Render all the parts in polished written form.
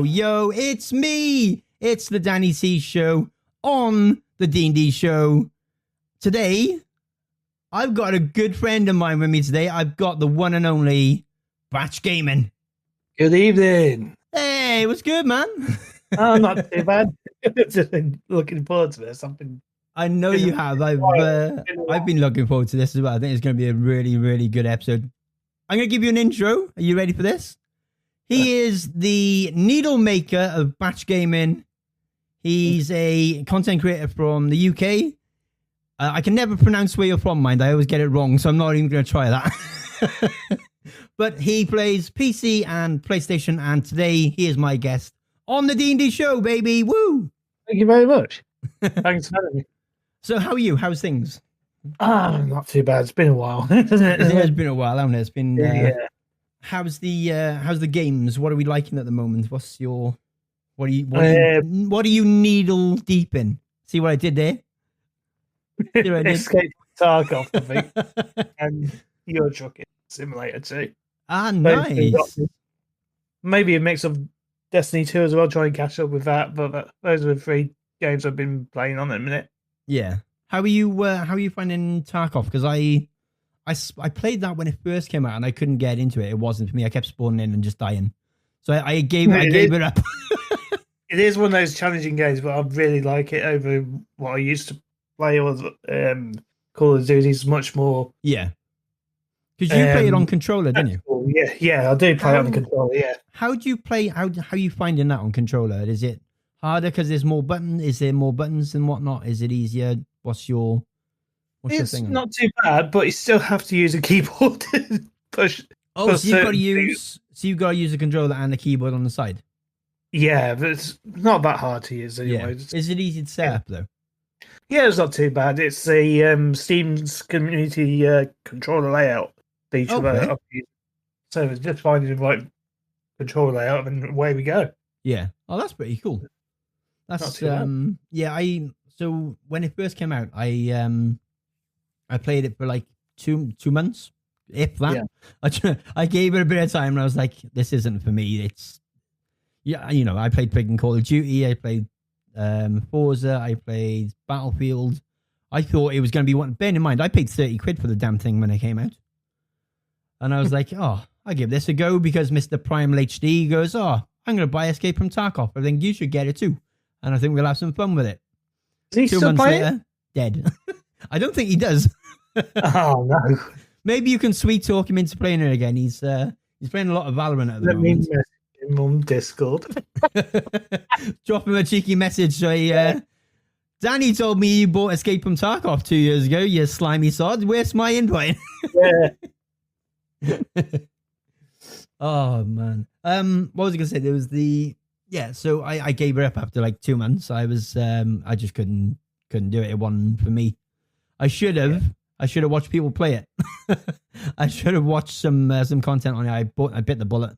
Yo, it's me. It's the Danny C Show on the D&D Show. Today, I've got a good friend of mine with me today. I've got the one and only BatchGaming. Good evening. Hey, what's good, man? Oh, not too bad. Just been looking forward to this. I know you have. I've been looking forward to this as well. I think it's going to be a really, really good episode. I'm going to give you an intro. Are you ready for this? He is the needle maker of BatchGaming. He's a content creator from the UK. I can never pronounce where you're from, mind. I always get it wrong, so I'm not even going to try that. But he plays PC and PlayStation, and today he is my guest on the D&D Show, baby. Woo! Thank you very much. Thanks for having me. So how are you? How's things? Not too bad. It's been a while, hasn't it? It has been a while, hasn't it? It's been... yeah. How's the games? What are we liking at the moment? What are you needle deep in? See what I did there? Escape Tarkov, I think. And Euro Truck Simulator too. Ah, nice. Maybe a mix of Destiny 2 as well, try and catch up with that. But those are the three games I've been playing on at the minute. Yeah. How are you finding Tarkov? Because I played that when it first came out and I couldn't get into it. It wasn't for me. I kept spawning in and just dying. So I gave it up. It is one of those challenging games, but I really like it over what I used to play with Call of Duty. Is much more. Yeah. Because you play it on controller, didn't you? Yeah, I do play it on the controller, yeah. How do you play? How are you finding that on controller? Is it harder because there's more buttons? Is there more buttons and whatnot? Is it easier? What's your thing? Not too bad, but you still have to use a keyboard to push. Oh, so you've got to use a controller and a keyboard on the side. Yeah, but it's not that hard to use anyway. Yeah. Is it easy to set up though? Yeah, it's not too bad. It's the Steam's community controller layout feature. Okay. So it's just finding the right controller layout and away we go. Yeah. Oh, that's pretty cool. That's So when it first came out, I played it for like two months, if that. Yeah. I gave it a bit of time, and I was like, "This isn't for me." I played freaking Call of Duty. I played Forza. I played Battlefield. I thought it was going to be one. Bear in mind, I paid 30 quid for the damn thing when it came out, and I was like, "Oh, I'll give this a go," because Mr. Primal HD goes, "Oh, I'm going to buy Escape from Tarkov. I think you should get it too, and I think we'll have some fun with it." Is he 2 still months playing? later, dead. I don't think he does. Oh no! Maybe you can sweet talk him into playing it again. He's playing a lot of Valorant at the moment. Let me message him on Discord. Drop him a cheeky message. Say, Danny told me you bought Escape from Tarkov 2 years ago. You slimy sod. Where's my invite? Yeah. Oh man. What was I gonna say? There was So I gave it up after like 2 months. I just couldn't do it. It wasn't for me. I should have watched people play it. I should have watched some content on it. I bit the bullet.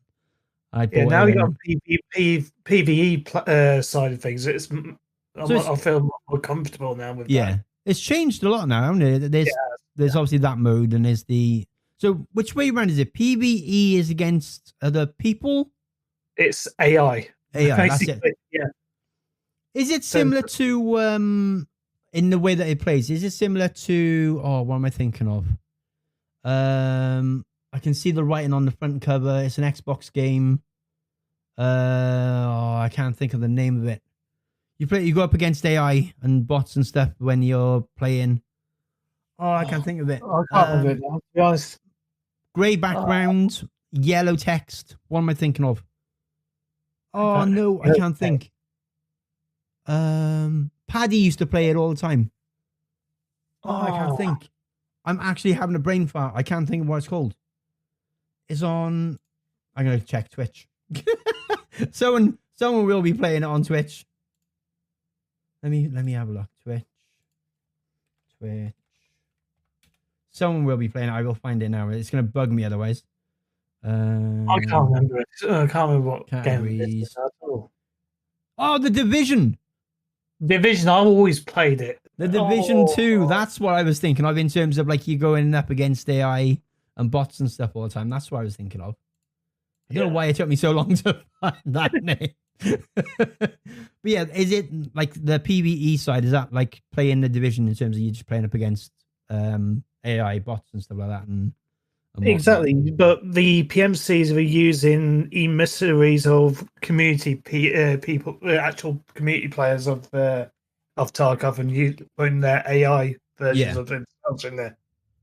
Now we got PvE side of things. I feel more comfortable now with that. It's changed a lot now, hasn't it? There's obviously that mode, and there's so which way around is it? PvE is against other people? It's AI. That's it. Yeah. Is it similar to in the way that it plays? Is it similar to what am I thinking of? I can see the writing on the front cover. It's an Xbox game. I can't think of the name of it. You go up against AI and bots and stuff when you're playing. I can't think of it. I can't remember it now, to be honest. Grey background, yellow text. What am I thinking of? I can't think. Paddy used to play it all the time. I can't think. I'm actually having a brain fart. I can't think of what it's called. It's on. I'm gonna check Twitch. Someone will be playing it on Twitch. Let me have a look. Twitch. Someone will be playing it. I will find it now. It's gonna bug me otherwise. I can't remember it. I can't remember what game it is at all. Oh, The Division. Division. I've always played it. The Division 2. That's what I was thinking of in terms of like you going up against AI and bots and stuff all the time. That's what I was thinking of. I don't know why it took me so long to find that name. But yeah, is it like the PvE side? Is that like playing The Division in terms of you just playing up against AI bots and stuff like that? And exactly, but the PMCs were using emissaries of community people, actual community players of Tarkov, and putting their AI versions of themselves in there.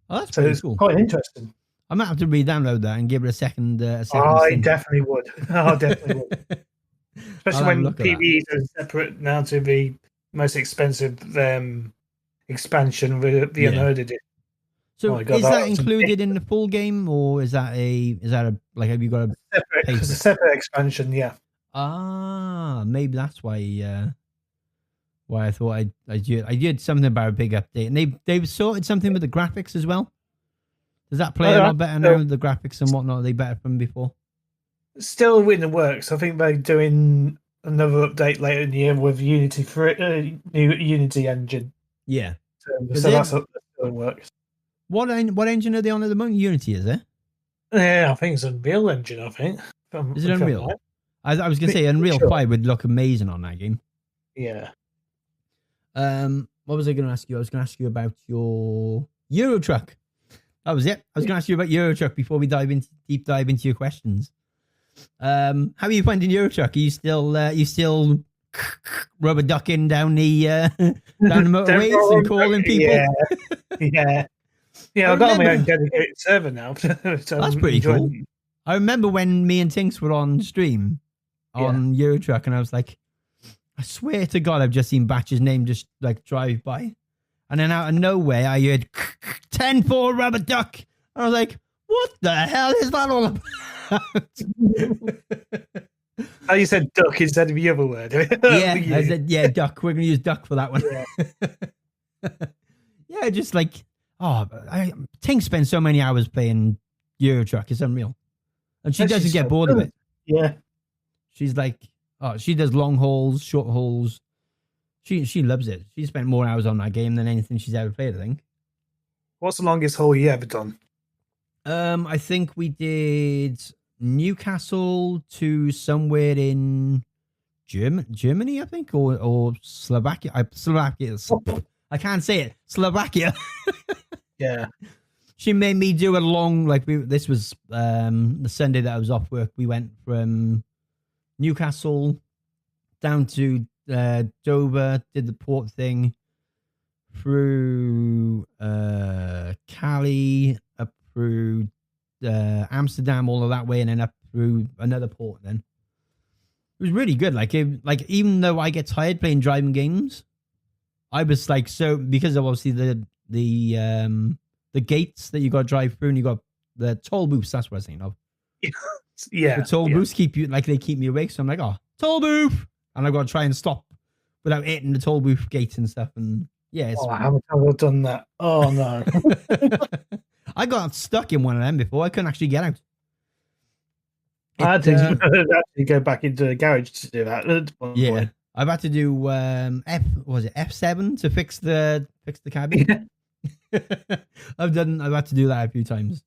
Oh, that's pretty cool. Quite interesting. I might have to re-download that and give it a second. I definitely would. I definitely would. Especially when PvEs are separate now to the most expensive expansion with the Unearned Edition. So is that included in the full game, or is that a like have you got a separate? It's a separate expansion, yeah. Ah, maybe that's why. Why I thought I did something about a big update, and they've sorted something with the graphics as well. Does that play a lot better now? The graphics and whatnot, are they better from before? Still in the works. I think they're doing another update later in the year with Unity for new Unity engine. Yeah, so that's still in works. What engine are they on at the moment? Unity, is it? Yeah, I think it's Unreal Engine. I think. Is it Unreal? I was going to say Unreal 5 would look amazing on that game. Yeah. What was I going to ask you? I was going to ask you about your Euro Truck. That was it. I was going to ask you about Euro Truck before we deep dive into your questions. How are you finding Euro Truck? Are you still rubber ducking down the motorways and calling people? Yeah. I've got my own dedicated server now. So that's pretty cool. I remember when me and Tinks were on stream on Euro Truck, and I was like, I swear to God, I've just seen Batch's name just like drive by. And then out of nowhere, I heard 10-4 rubber duck. And I was like, what the hell is that all about? Oh, you said duck instead of the other word. I said, duck. We're going to use duck for that one. Yeah, just like, Tink spends so many hours playing Euro Truck. It's unreal. And she doesn't get bored of it. Yeah. She's like, she does long hauls, short hauls. She loves it. She spent more hours on that game than anything she's ever played, I think. What's the longest haul you ever done? I think we did Newcastle to somewhere in Germany, I think, or Slovakia. I can't say it. Slovakia. Yeah. She made me do a long, this was the Sunday that I was off work. We went from Newcastle down to Dover, did the port thing, through Cali, up through Amsterdam, all of that way, and then up through another port. Then it was really good. Like even though I get tired playing driving games, I was like, so because of obviously the gates that you got to drive through, and you got the toll booths. That's what I was thinking of. Yeah, the toll booths keep me awake. So I'm like, toll booth. And I've got to try and stop without hitting the toll booth gates and stuff. And yeah, I haven't done that. Oh no. I got stuck in one of them before. I couldn't actually get out. I had to actually go back into the garage to do that. Yeah. I've had to do F7 to fix the cabin. I've had to do that a few times.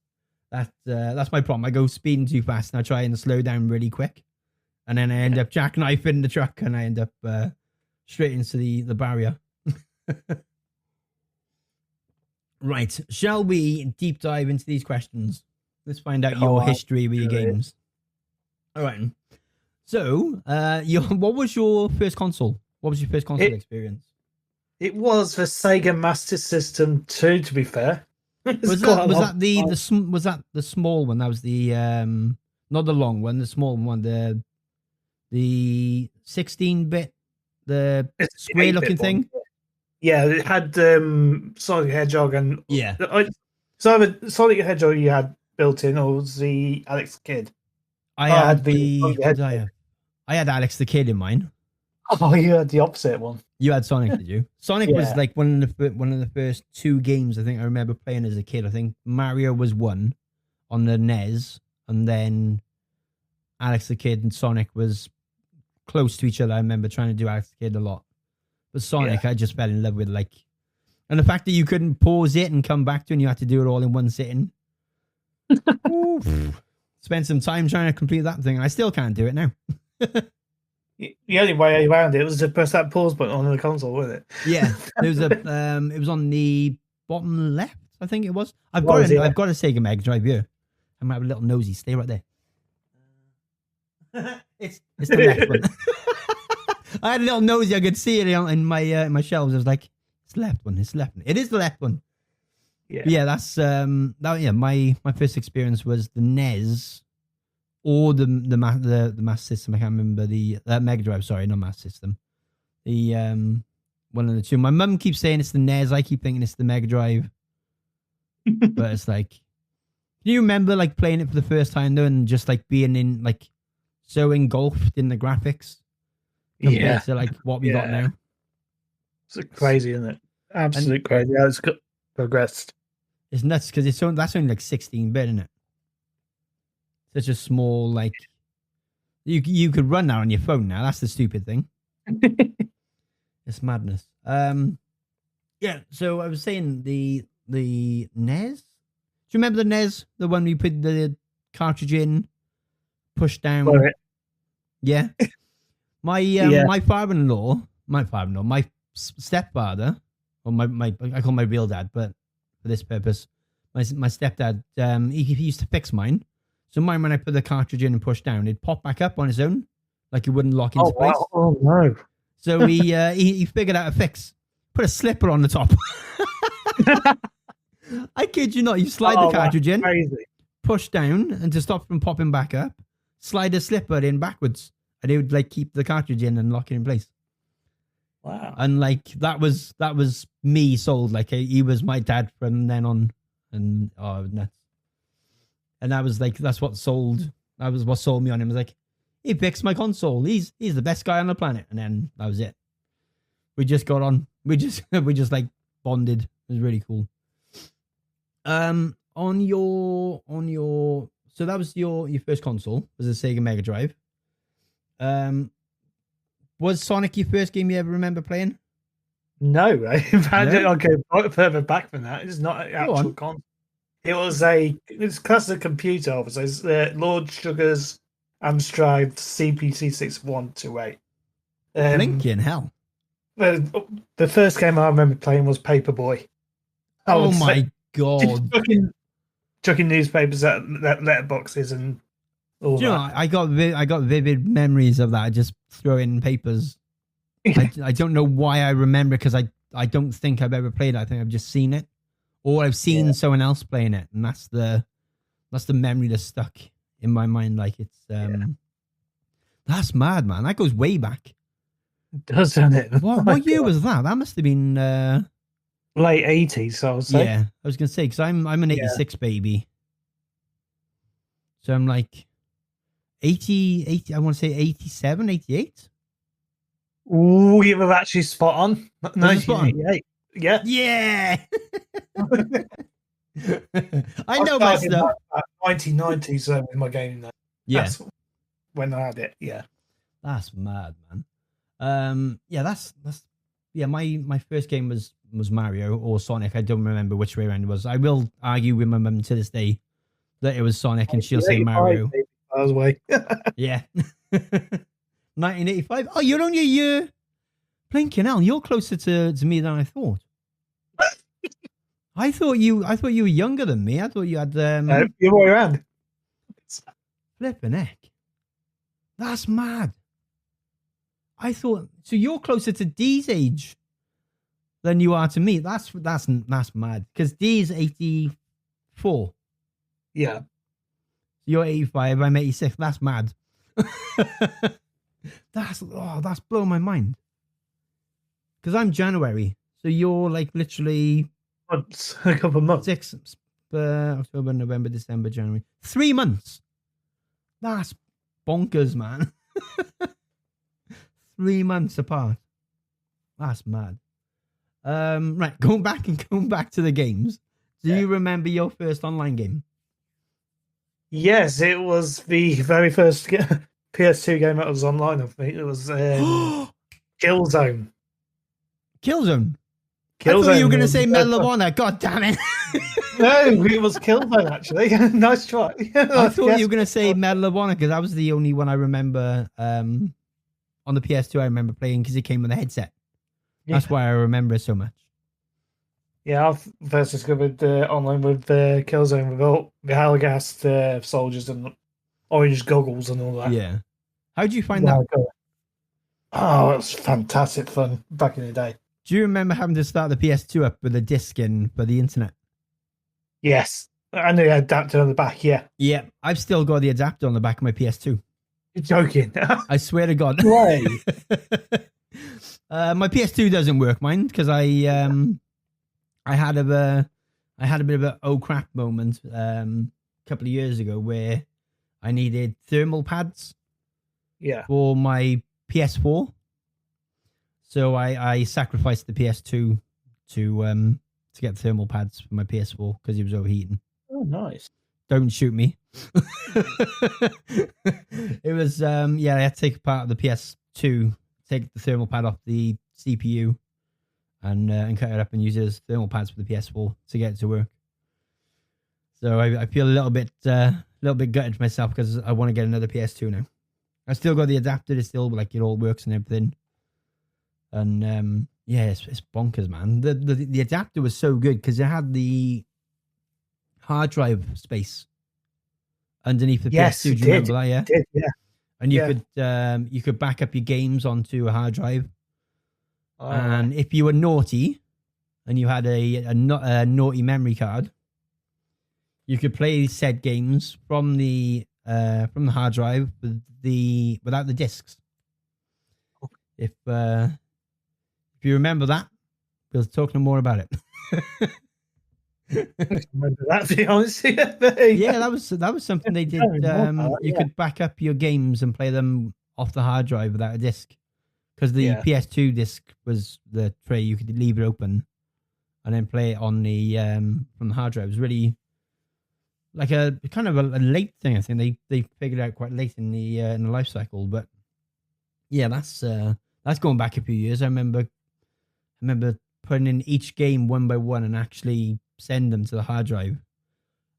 That's my problem. I go speeding too fast and I try and slow down really quick. And then I end up jackknifing the truck, and I end up straight into the barrier. Right. Shall we deep dive into these questions? Let's find out your history with your games. All right. So, what was your first console? What was your first console experience? It was the Sega Master System 2, to be fair. Was that the small one? That was the not the long one, the small one, the 16-bit, the square looking thing. Yeah, it had Sonic the Hedgehog and So the Sonic the Hedgehog you had built in, or was the Alex the Kid? I had I had Alex the Kid in mine. Oh, you had the opposite one. You had Sonic, did you? Sonic was like one of the first 2 games I think I remember playing as a kid. I think Mario was one on the NES, and then Alex the Kid and Sonic was close to each other. I remember trying to do Alex the Kid a lot, but Sonic I just fell in love with, like, and the fact that you couldn't pause it and come back to it and you had to do it all in one sitting. Spent some time trying to complete that thing, and I still can't do it now. The only way around it was to press that pause button on the console, wasn't it? Yeah, there was it was on the bottom left, I think it was. I've got a Sega Mega Drive here. I might have a little nosy. Stay right there. It's the left one. I had a little nosy. I could see it in my shelves. I was like, it's the left one. It's the left one. It is the left one. Yeah, that's my first experience was the NES or the Master System. I can't remember the Mega Drive. Sorry, not Master System. The one of the two. My mum keeps saying it's the NES. I keep thinking it's the Mega Drive. But it's like, can you remember like playing it for the first time though, and just like being in like so engulfed in the graphics compared to like what we got now? It's crazy, isn't it? Absolutely crazy how it's progressed. It's nuts because that's only like 16-bit, isn't it? Such a small, like, you could run that on your phone now. That's the stupid thing. It's madness. Yeah. So I was saying the NES. Do you remember the NES? The one we put the cartridge in, push down. Yeah. My father-in-law, my stepfather, or my I call my real dad, but for this purpose, my stepdad, he used to fix mine. So mine, when I put the cartridge in and push down, it'd pop back up on its own, like it wouldn't lock into place. Wow. Oh no! So he figured out a fix. Put a slipper on the top. I kid you not. You slide the cartridge in, push down, and to stop from popping back up, slide a slipper in backwards, and it would like keep the cartridge in and lock it in place. Wow! And like that was me sold. Like he was my dad from then on, and it was nuts. And that's what sold me on him. It was like, he fixed my console. He's the best guy on the planet. And then that was it. We just got on. We just like bonded. It was really cool. So that was your first console, was a Sega Mega Drive. Was Sonic your first game you ever remember playing? No, right? In fact, I'll go further back than that. It's not an actual console. It's classed as a computer, obviously. It's the Lord Sugar's Amstrad CPC6128. Blinking hell. The first game I remember playing was Paperboy. Oh my god. Chucking newspapers at letterboxes and all that. You know, I got vivid memories of that. Just throwing papers. I don't know why I remember, because I don't think I've ever played it. I think I've just seen it. Or I've seen someone else playing it, and that's the memory that's stuck in my mind. Like it's that's mad, man. That goes way back. It does, doesn't it? What year was that? That must have been late 80s, I would say. Yeah, I was gonna say, because I'm an 86 baby, so I'm like 80. I want to say 87, 88. Ooh, you were actually spot on. 1988. Yeah. Yeah. I know my stuff. 1990s with my gaming. Yeah. That's when I had it. Yeah. That's mad, man. That's my first game was Mario or Sonic. I don't remember which way around it was. I will argue with my mum to this day that it was Sonic, and she'll say Mario. I was away. Yeah. 1985. Oh, you're only a year. Blinking hell, you're closer to me than I thought. I thought you were younger than me. I thought you had your way around. Flipping heck. That's mad. I thought so. You're closer to Dee's age than you are to me. That's mad. Because Dee's 84. Yeah. You're 85. I'm 86. That's mad. That's blown my mind. Because I'm January, so you're like literally months, a couple of months. October, November, December, January. 3 months. That's bonkers, man. 3 months apart. That's mad. Right, going back to the games. Do you remember your first online game? Yes, it was the very first PS2 game that was online. I think it was KillZone. KillZone. I thought you were going to say Medal of Honor. God damn it. No, it was KillZone, actually. Nice try. I thought you were going to say Medal of Honor because that was the only one I remember on the PS2 I remember playing because it came with a headset. That's why I remember it so much. Yeah, I first discovered online with KillZone with all the Halagast soldiers and orange goggles and all that. Yeah. How did you find that? Oh, it was fantastic fun back in the day. Do you remember having to start the PS2 up with a disc in for the internet? Yes. And the adapter on the back, yeah. Yeah, I've still got the adapter on the back of my PS2. You're joking. I swear to God. Why? My PS2 doesn't work, mine, because I had a bit of a oh crap moment a couple of years ago where I needed thermal pads for my PS4. So I sacrificed the PS2 to get thermal pads for my PS4 because it was overheating. Oh, nice. Don't shoot me. It was I had to take apart the PS2, take the thermal pad off the CPU and cut it up and use it as thermal pads for the PS4 to get it to work. So I feel a little bit gutted for myself because I want to get another PS2 now. I still got the adapter. It's still like it all works and everything. And it's bonkers, man. The adapter was so good because it had the hard drive space underneath the PS2. Do you remember that? Yeah. It did, yeah. And you could back up your games onto a hard drive. And if you were naughty and you had a naughty memory card, you could play said games from the hard drive without the discs. If you remember that, we'll talk no more about it. I remember that, to be honest. Yeah, that was something they did. You could back up your games and play them off the hard drive without a disc. Because the PS2 disc was the tray, you could leave it open and then play it on the from the hard drive. It was really like a kind of a late thing. I think they figured out quite late in the life cycle. But yeah, that's going back a few years. I remember putting in each game one by one and actually send them to the hard drive.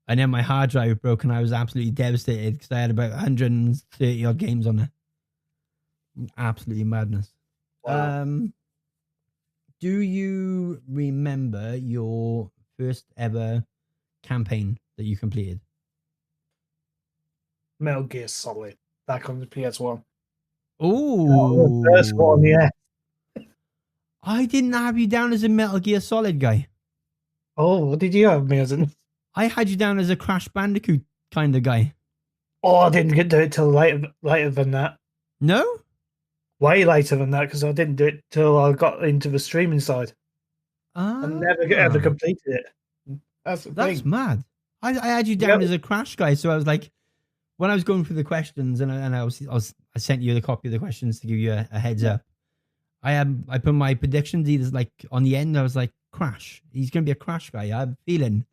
And then my hard drive broke and I was absolutely devastated because I had about 130 odd games on it. Absolutely madness. Wow. Do you remember your first ever campaign that you completed? Metal Gear Solid, back on the PS1. Oh, the first one, yeah. I didn't have you down as a Metal Gear Solid guy. Oh, what did you have me as? I had you down as a Crash Bandicoot kind of guy. Oh, I didn't get to it till later than that. No? Way later than that, because I didn't do it till I got into the streaming side. I never ever completed it. That's mad. I had you down as a Crash guy, so I was like, when I was going through the questions, and I sent you the copy of the questions to give you a heads up. I put my predictions either like on the end. I was like, Crash. He's gonna be a Crash guy. I have a feeling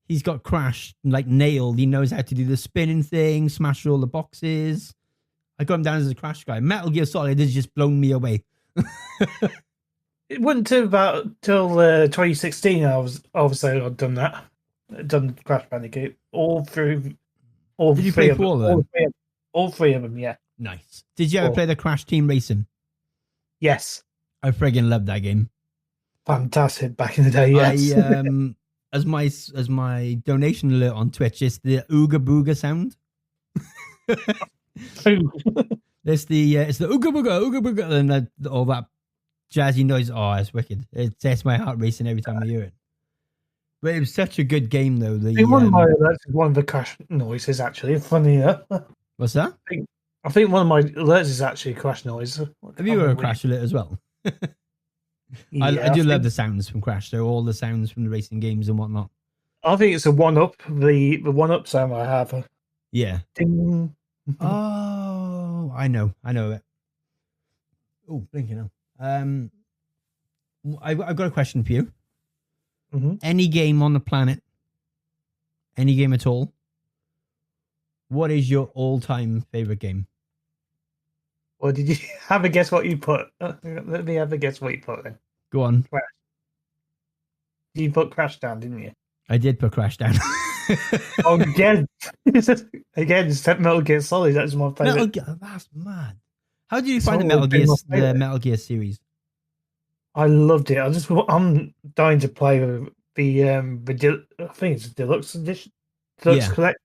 he's got Crash like nailed. He knows how to do the spinning thing, smash all the boxes. I got him down as a Crash guy. Metal Gear Solid has just blown me away. It wasn't till 2016. I'd done that. Done Crash Bandicoot all through. Did you play all of them? All three of them, yeah. Nice. Did you ever play the Crash Team Racing? Yes. I friggin' loved that game. Fantastic back in the day, yes. As my donation alert on Twitch, it's the Ooga Booga sound. It's the Ooga Booga, and all that jazzy noise. Oh, it's wicked. It sets my heart racing every time I hear it. But it was such a good game, though. One of the Crash noises, actually. Funny enough. What's that? I think one of my alerts is actually Crash noise. Have you heard a Crash alert as well? I do love the sounds from Crash, though. All the sounds from the racing games and whatnot. I think it's a one-up. The one-up sound I have. Yeah. Ding. Oh, I know it. Oh, blinking now. I've got a question for you. Mm-hmm. Any game on the planet, any game at all, what is your all-time favorite game? Well, did you have a guess what you put? Let me have a guess what you put then. Go on. Crash. You put Crash down, didn't you? I did put Crash down. Oh, again, it's Metal Gear Solid. That's my favorite. Metal Gear, that's mad. How did you find the Metal Gear series? I loved it. I'm dying to play the I think it's a deluxe edition. Deluxe Collect.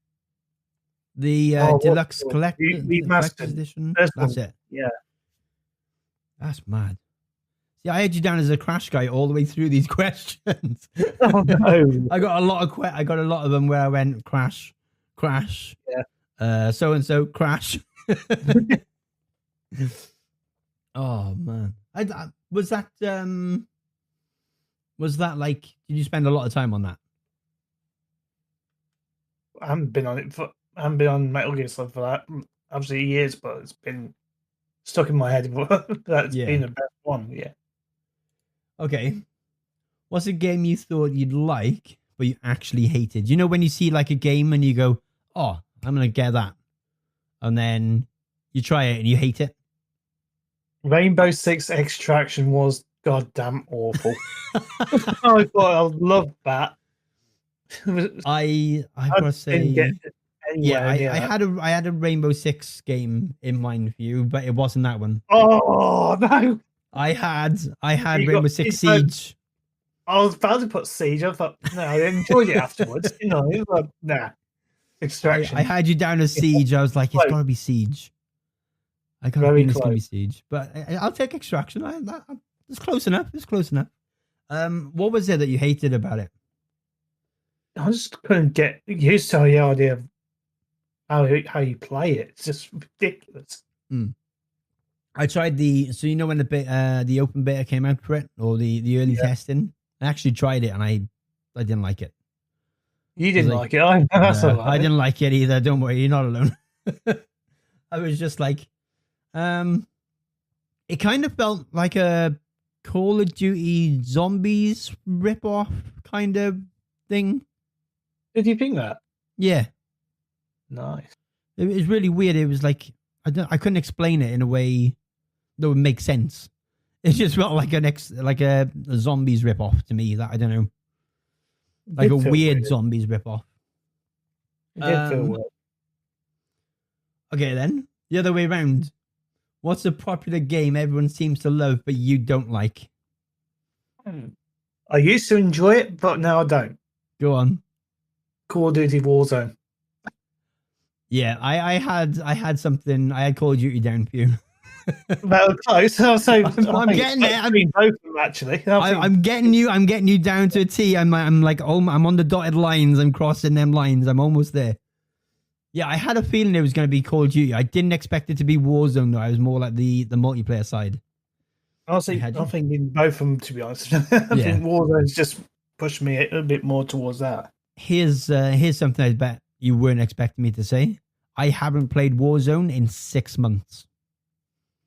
The deluxe collector's edition. That's it. Yeah. That's mad. See, I had you down as a Crash guy all the way through these questions. Oh no! I got a lot of them where I went Crash. Yeah. So and so Crash. Oh man, was that like? Did you spend a lot of time on that? I haven't been on Metal Gear Solid for that absolutely years, but it's been stuck in my head. That's been the best one. Yeah. Okay. What's a game you thought you'd like, but you actually hated? You know when you see like a game and you go, "Oh, I'm gonna get that," and then you try it and you hate it. Rainbow Six Extraction was goddamn awful. I thought I loved that. I gotta say, I had a Rainbow Six game in mind for you, but it wasn't that one. Oh no! I had Rainbow Six Siege. I was about to put Siege. I thought, no, I enjoyed it afterwards. You know, it was like, nah. Extraction. I had you down as Siege. I was like, it's got to be Siege. I got to be it's going to be Siege. But I'll take Extraction. It's close enough. It's close enough. What was it that you hated about it? I just couldn't get used to the idea of how you play it. It's just ridiculous. I tried so you know when the open beta came out for it, or the early testing, I actually tried it and I didn't like it. You didn't like it? I didn't like it either. Don't worry, you're not alone. I was just like, it kind of felt like a Call of Duty Zombies ripoff kind of thing. Did you think that? Yeah. Nice. It was really weird. It was like I couldn't explain it in a way that would make sense. It just felt like a zombies ripoff to me. That I don't know, like a weird zombies ripoff. It did feel weird. Okay, then the other way around. What's a popular game everyone seems to love but you don't like? I used to enjoy it, but now I don't. Go on. Call of Duty Warzone. Yeah, I had something. I had Call of Duty down for you. Well, close. I'm getting there. I mean, both of them actually. I'm getting you down to a T. I'm like, oh, I'm on the dotted lines. I'm crossing them lines. I'm almost there. Yeah, I had a feeling it was going to be Call of Duty. I didn't expect it to be Warzone though. I was more like the multiplayer side. Honestly, I'm thinking both of them, to be honest. I think Warzone's just pushed me a bit more towards that. Here's something I bet you weren't expecting me to say. I haven't played Warzone in 6 months.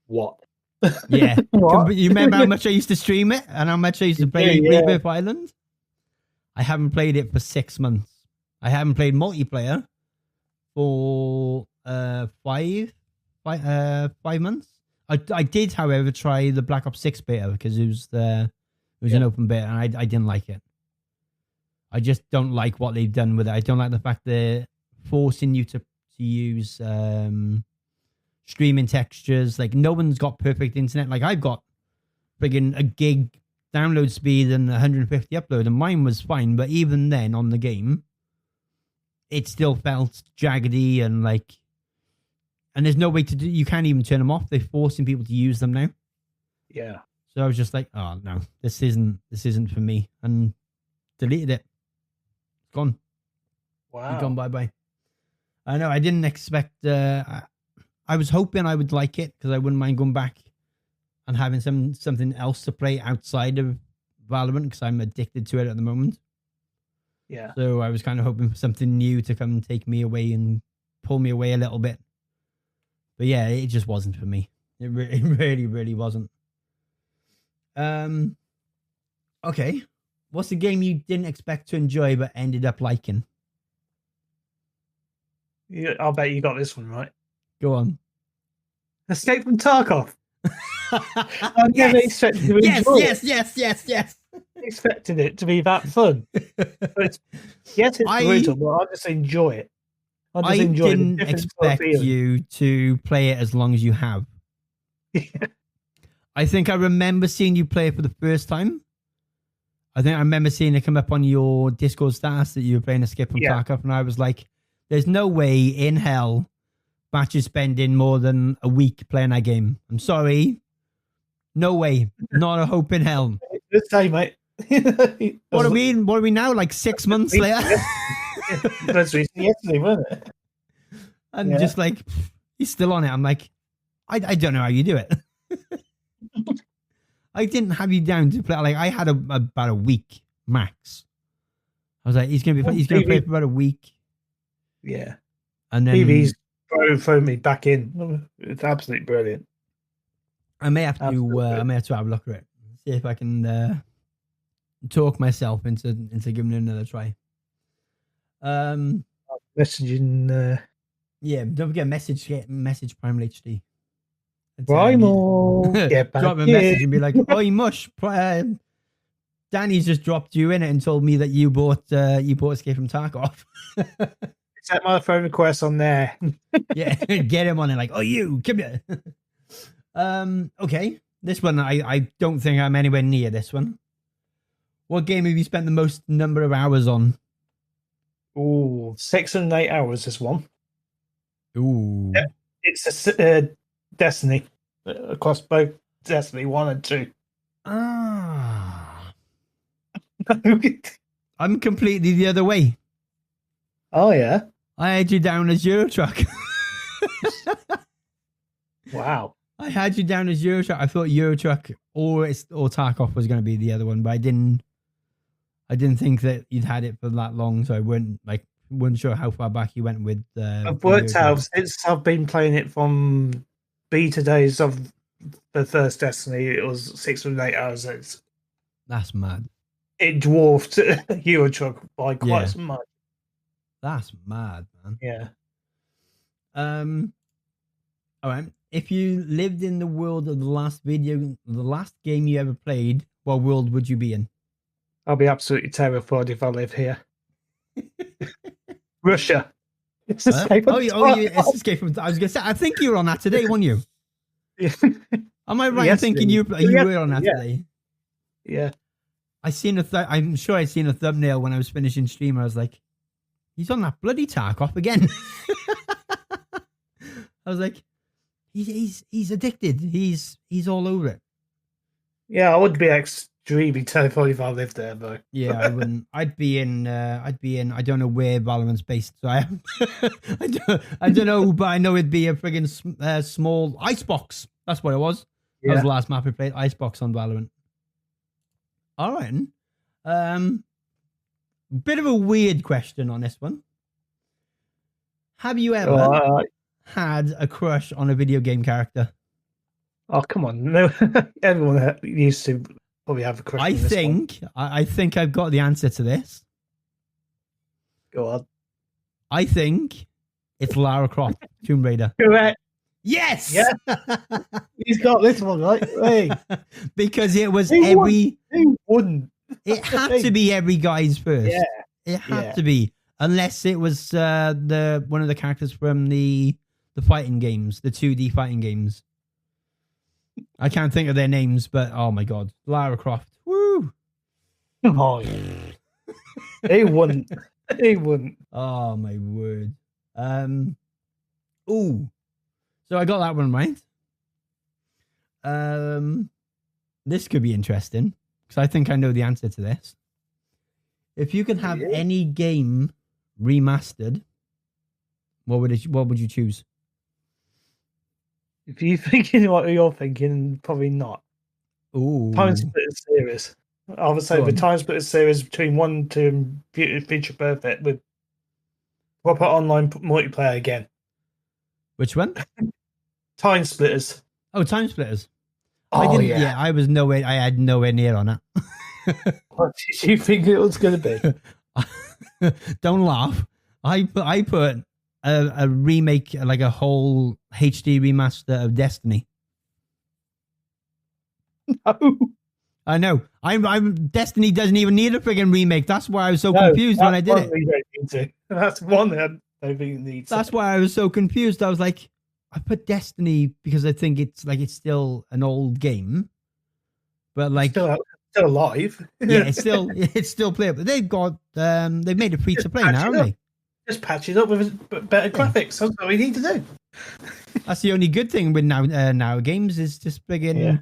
What? Yeah. What? You remember how much I used to stream it and how much I used to play Rebirth Island? I haven't played it for 6 months. I haven't played multiplayer for 5 months. I did, however, try the Black Ops 6 beta because it was an open beta and I didn't like it. I just don't like what they've done with it. I don't like the fact they're forcing you to use streaming textures. Like, no one's got perfect internet. Like, I've got friggin' a gig download speed and 150 upload, and mine was fine. But even then, on the game, it still felt jaggedy and like. And there's no way to do. You can't even turn them off. They're forcing people to use them now. Yeah. So I was just like, oh no, this isn't for me, and deleted it. It's gone. Wow. It's gone bye. I know. I didn't expect. I was hoping I would like it because I wouldn't mind going back and having something else to play outside of Valorant because I'm addicted to it at the moment. Yeah. So I was kind of hoping for something new to come and take me away and pull me away a little bit. But yeah, it just wasn't for me. It really, really wasn't. Okay. What's the game you didn't expect to enjoy but ended up liking? I'll bet you got this one right. Go on. Escape from Tarkov. I never expected to enjoy it. Yes. Expected it to be that fun. But yes, it's brutal, but I just enjoy it. I didn't expect you to play it as long as you have. I think I remember seeing you play it for the first time. I think I remember seeing it come up on your Discord status that you were playing Escape from Tarkov, and I was like, there's no way in hell Batch is spending more than a week playing that game. I'm sorry. No way. Not a hope in hell. Good day, mate. What are we now? Like 6 months later? That's yesterday, wasn't it? I'm just like, he's still on it. I'm like, I don't know how you do it. I didn't have you down to play. Like, I had about a week max. I was like, he's gonna play for about a week. Yeah, and then TV's thrown me back in. It's absolutely brilliant. I may have to have a look at it. See if I can talk myself into giving it another try. Messaging. Yeah, don't forget message Primal HD. Primal, get back drop a message and be like, "Oi, mush, Danny's just dropped you in it and told me that you bought Escape from Tarkov." Set my phone request on there. Yeah, get him on it. Like, "Oh, you come here." Okay, this one I don't think I'm anywhere near this one. What game have you spent the most number of hours on? Ooh, 6 and 8 hours. This one. Ooh, it's a Destiny across both Destiny 1 and 2. Ah, I'm completely the other way. Oh yeah, I had you down as Eurotruck. Wow. I had you down as Eurotruck. I thought Eurotruck or Tarkov was going to be the other one, but I didn't think that you'd had it for that long, so I wasn't sure how far back you went with. I've worked out since I've been playing it from beta days of the first Destiny. It was 6 and 8 hours. That's mad. It dwarfed Eurotruck by quite so much. That's mad, man. Yeah. All right. If you lived in the world of the last game you ever played, what world would you be in? I'll be absolutely terrified if I live here. Russia. It's Escape from it's Escape from. I was gonna say. I think you were on that today, weren't you? Yeah. Am I right in thinking you were on that today? Yeah. I'm sure I seen a thumbnail when I was finishing stream. I was like, he's on that bloody Tarkov again. I was like, he's addicted. He's all over it. Yeah, I would be extremely terrified if I lived there, though. Yeah, I wouldn't. I'd be in. I don't know where Valorant's based, so I don't know, but I know it'd be a friggin' small icebox. That's what it was. Yeah. That was the last map I played. Icebox on Valorant. All right. Bit of a weird question on this one. Have you ever had a crush on a video game character? Oh, come on. No, everyone used to probably have a crush on this one. I think I've got the answer to this. Go on. I think it's Lara Croft, Tomb Raider. Correct. Yes! Yeah. He's got this one, right? Hey. Because it was Who wouldn't? It had to be every guy's first. Yeah. It had to be. Unless it was one of the characters from the fighting games, the 2D fighting games. I can't think of their names, but oh my god. Lara Croft. Woo! Oh, yeah. He wouldn't. He wouldn't. Oh my word. Ooh. So I got that one right. This could be interesting because I think I know the answer to this. If you could have any game remastered, what would you choose? If you're thinking what you're thinking, probably not. Ooh. Time Splitter series. I would say the Time Splitters series between 1 and 2 and Feature Perfect with proper online multiplayer again. Which one? Time Splitters. Oh, Time Splitters. Oh, yeah. I had nowhere near on that. What did you think it was going to be? Don't laugh. I put a remake, like a whole HD remaster of Destiny. No. I know. I'm Destiny doesn't even need a friggin' remake. That's why I was so confused when I did it. That's one that I don't think it needs. That's why I was so confused. I was like, I put Destiny because I think it's still an old game, but like still alive. Yeah, it's still playable. They've made it free to play now, haven't they? Just patch it up with better graphics. That's what we need to do. That's the only good thing with now games is just friggin'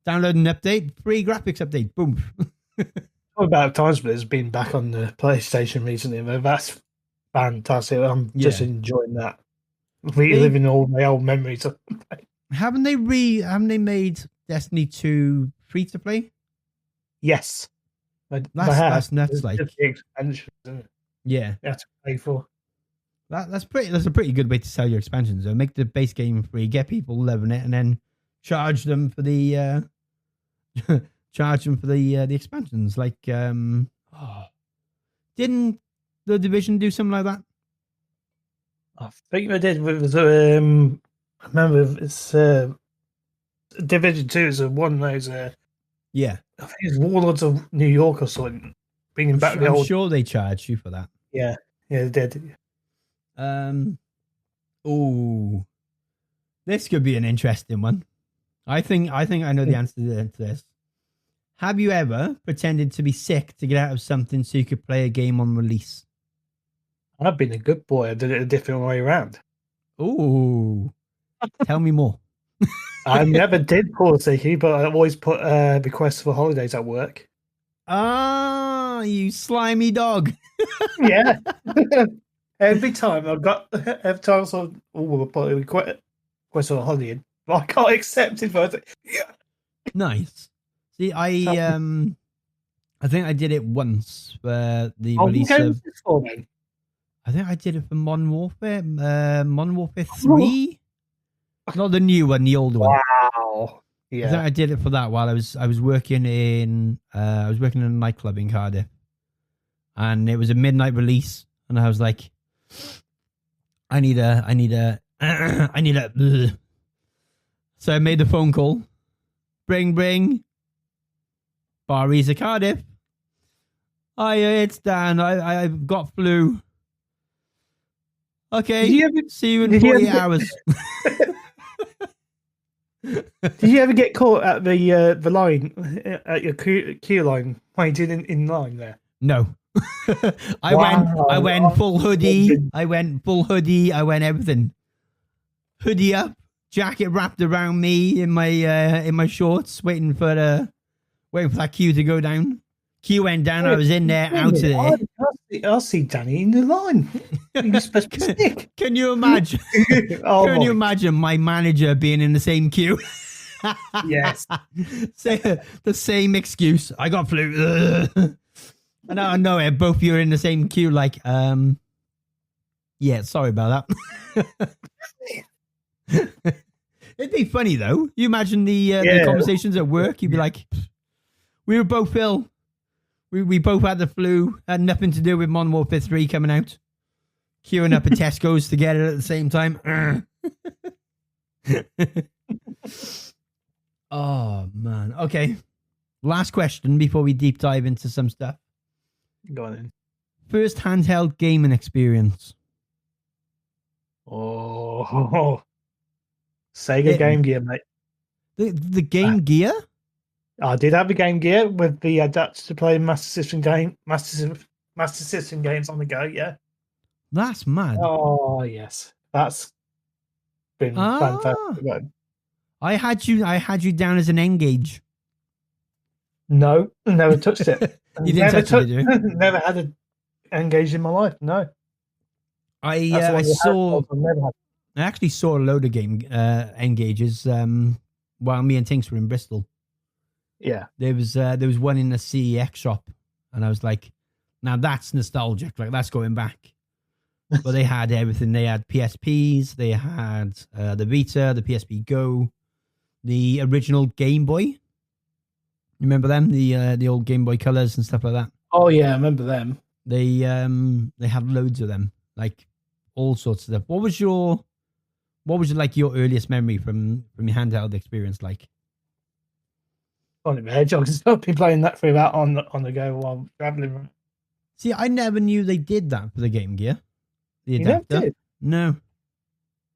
download an update, free graphics update, boom. What about Time Splitters being back on the PlayStation recently? That's fantastic. I'm just enjoying that. Reliving all my old memories. Haven't they made Destiny 2 free to play? Yes. That's nuts. Like the expansion, isn't it? Yeah. You have to pay for. That's a pretty good way to sell your expansions though. Make the base game free, get people loving it, and then charge them for the expansions. Like didn't the Division do something like that? I think they did with I remember it's Division 2 is one of those I think it's Warlords of New York or something. Bringing back the old. I'm sure they charged you for that. Yeah, they did. Oh, this could be an interesting one. I think I know the answer to this. Have you ever pretended to be sick to get out of something so you could play a game on release? I've been a good boy. I did it a different way around. Oh, tell me more. I never did pull a sickie, but I always put requests for holidays at work. Ah, you slimy dog. Yeah. Every time I put a request for a holiday, but I can't accept it. But Nice. See, I think I did it once for the release of. I think I did it for Modern Warfare 3. Not the new one, the old one. Wow. Yeah. I think I did it for that while I was working in a nightclub in Cardiff, and it was a midnight release, and I was like, I need a. So I made the phone call. Bring. Barry's at Cardiff. It's Dan. I've got flu. Okay. See you in 48 hours. Did you ever get caught at the line at your queue line waiting in line there? No. I went full hoodie. I went everything. Hoodie up, jacket wrapped around me in my shorts, waiting for that queue to go down. Queue went down. I was in there, out of there. I'll see Danny in the line. You're supposed to be sick. Can you imagine? Can you imagine my manager being in the same queue? Yes. Say the same excuse. I got flu. And I know it. Both of you are in the same queue. Like, yeah. Sorry about that. It'd be funny though. You imagine the conversations at work. You'd be like, we were both ill. We both had the flu. Had nothing to do with Modern Warfare 3 coming out. Queuing up at Tesco's to get it at the same time. Oh, man. Okay. Last question before we deep dive into some stuff. Go on then. First handheld gaming experience. Oh. Sega Game Gear, mate. The Game Gear? I did have a Game Gear with the adapter to play Master System games on the go, yeah. That's mad. Oh, yes. That's been fantastic. I had you down as an N-Gauge. No, never touched it. You didn't touch it, did you? Never had an N-Gauge in my life, no. I actually saw a load of N-Gauges while me and Tinks were in Bristol. Yeah. There was one in the CEX shop, and I was like, now that's nostalgic. Like that's going back. But they had everything. They had PSPs. They had the Vita, the PSP Go, the original Game Boy. You remember them? The old Game Boy Colors and stuff like that. Oh yeah, I remember them. They had loads of them, like all sorts of stuff. What was your like your earliest memory from your handheld experience like? On the edge, I've been playing that for about on the go while traveling. See, I never knew they did that for the Game Gear. The You adapter. never did? No.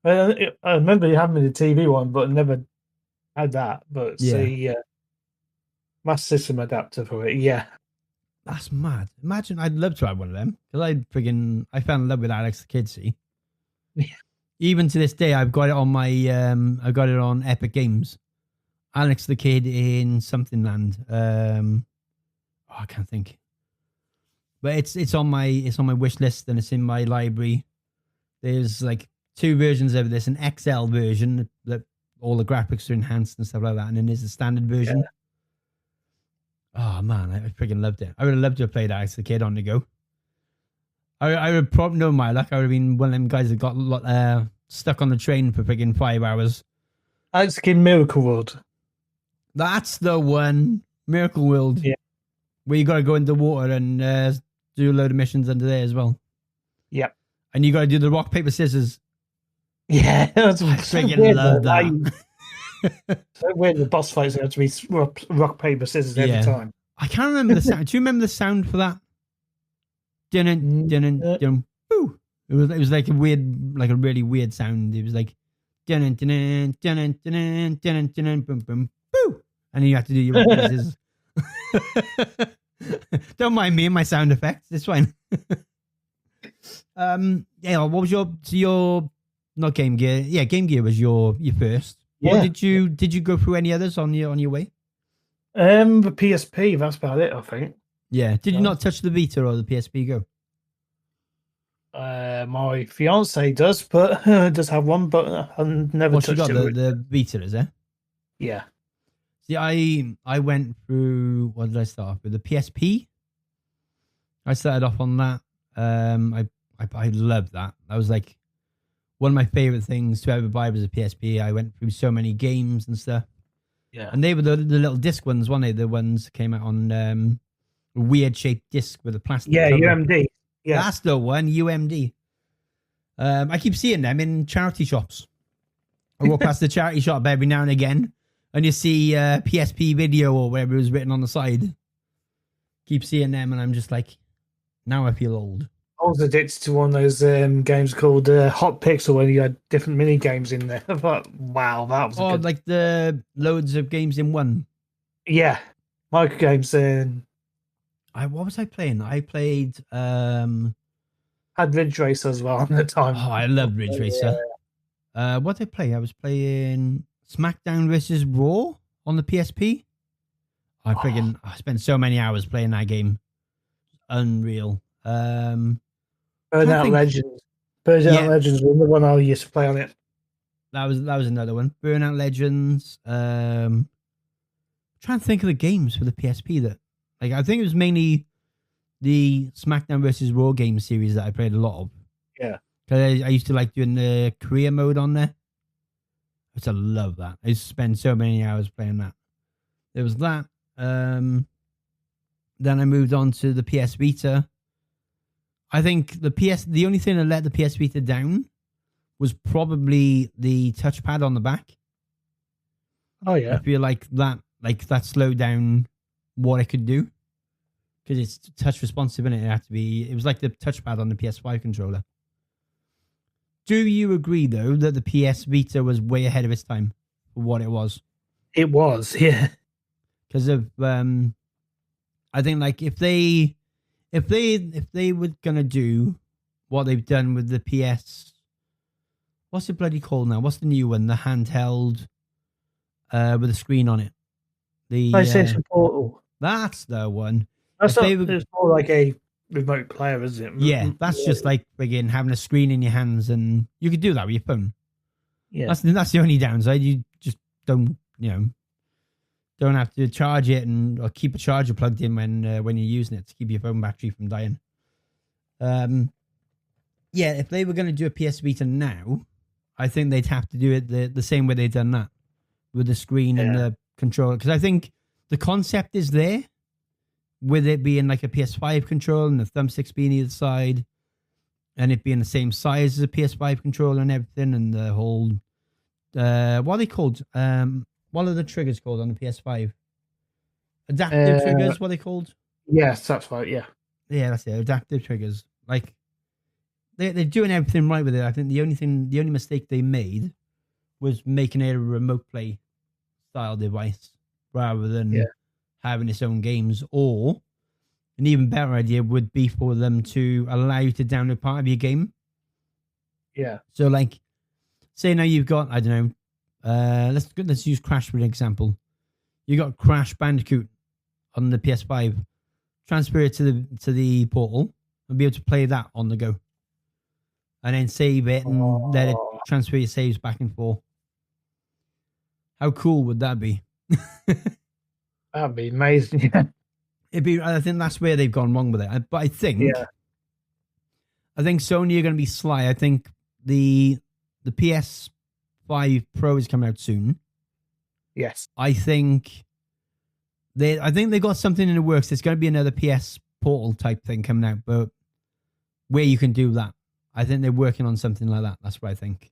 I remember having the TV one, but never had that. But Yeah. Master System adapter for it. Yeah. That's mad. Imagine, I'd love to have one of them because I fell in love with Alex the Kid. See, Yeah. Even to this day, I've got it on my I've got it on Epic Games. Alex the Kid in something land. I can't think. But it's on my wish list and it's in my library. There's like 2 versions of this: an XL version that all the graphics are enhanced and stuff like that, and then there's a standard version. Yeah. Oh man, I freaking loved it. I would have loved to have played Alex the Kid on the go. I would probably know my luck. I would have been one of them guys that got stuck on the train for freaking 5 hours. Alex the Kid Miracle World. That's the one, Miracle World. Yeah, where you got to go into the water and do a load of missions under there as well. Yep. And you got to do the rock paper scissors. Yeah, that's I freaking love that. So weird the boss fights have to be rock paper scissors every time. I can't remember the sound. Do you remember the sound for that? Dun. Boo. It was like a really weird sound. It was like boom boom boo, and you have to do your rock paper scissors. Don't mind me and my sound effects. It's fine. Yeah. What was your not Game Gear? Yeah, Game Gear was your first. Yeah. Or did you go through any others on your way? The PSP. That's about it, I think. Yeah. Did you not touch the Vita or the PSP Go? My fiance does, but does have one, but I've never touched it. The Vita, is it? Yeah. See, I went through. What did I start off with? The PSP. I started off on that. I loved that. That was like one of my favorite things to ever buy was a PSP. I went through so many games and stuff. Yeah. And they were the little disc ones, weren't they? The ones that came out on a weird shaped disc with a plastic cover. UMD. Yeah. That's the one, UMD. I keep seeing them in charity shops. I walk past the charity shop every now and again, and you see PSP video or whatever was written on the side. Keep seeing them, and I'm just like, now I feel old. I was addicted to one of those games called Hot Pixel, where you had different mini games in there. I thought, wow, that was good... like the loads of games in one. Yeah, micro games. What was I playing? I played. Had Ridge Racer as well at the time. Oh, I loved Ridge Racer. What did I play? I was playing SmackDown versus Raw on the PSP. I spent so many hours playing that game. Unreal. Burnout Legends. Burnout Legends was the one I used to play on it. That was another one. Burnout Legends. Trying to think of the games for the PSP that, like, I think it was mainly the SmackDown versus Raw game series that I played a lot of. Yeah. Because I used to like doing the career mode on there. I used to love that. I used to spend so many hours playing that. There was that. Then I moved on to the PS Vita. I think the only thing that let the PS Vita down was probably the touchpad on the back. Oh yeah. I feel like that slowed down what it could do. Because it's touch responsive, and it was like the touchpad on the PS5 controller. Do you agree though that the PS Vita was way ahead of its time for what it was? It was, yeah. Because of I think like if they were gonna do what they've done with the PS, what's it bloody called now? What's the new one? The handheld with a screen on it. The PlayStation Portal. That's the one. It's more like a remote player, isn't it? Yeah, that's just like again having a screen in your hands, and you could do that with your phone. Yeah, that's the only downside. You just don't don't have to charge it or keep a charger plugged in when you're using it to keep your phone battery from dying. Yeah, if they were going to do a PS Vita now, I think they'd have to do it the same way they've done that with the screen and the controller. Because I think the concept is there, with it being like a PS5 controller and the thumbsticks being either side, and it being the same size as a PS5 controller and everything, and the whole what are they called? What are the triggers called on the PS5? Adaptive triggers, what are they called? Yes, that's right. Yeah, that's it. Adaptive triggers. Like they're doing everything right with it. I think the only mistake they made was making it a remote play style device rather than having its own games. Or an even better idea would be for them to allow you to download part of your game. Yeah. So like, say now you've got, I don't know, let's use Crash for an example. You got Crash Bandicoot on the PS5. Transfer it to the portal and be able to play that on the go. And then save it and let it transfer your saves back and forth. How cool would that be? That'd be amazing. It'd be. I think that's where they've gone wrong with it. But I think Sony are going to be sly. I think the PS5 Pro is coming out soon. Yes. I think they got something in the works. There's going to be another PS Portal type thing coming out, but where you can do that. I think they're working on something like that. That's what I think.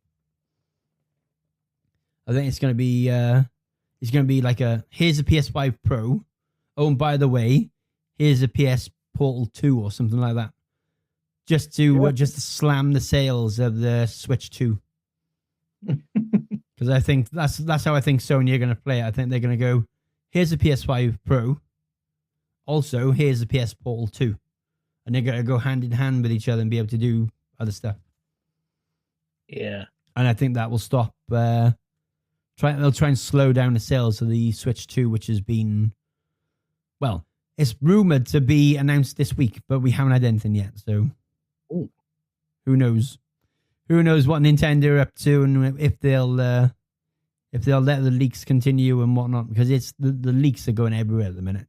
I think it's going to be like here's a PS5 Pro. Oh, and by the way, here's a PS Portal 2 or something like that. Just to slam the sales of the Switch 2. Because I think that's how I think Sony are going to play it. I think they're going to go, here's a PS5 Pro. Also, here's a PS Portal 2. And they're going to go hand in hand with each other and be able to do other stuff. Yeah. And I think that will stop. They'll try and slow down the sales of the Switch 2, which has been, well, it's rumored to be announced this week, but we haven't had anything yet. So, who knows? Who knows what Nintendo are up to, and if they'll let the leaks continue and whatnot? Because it's the leaks are going everywhere at the minute.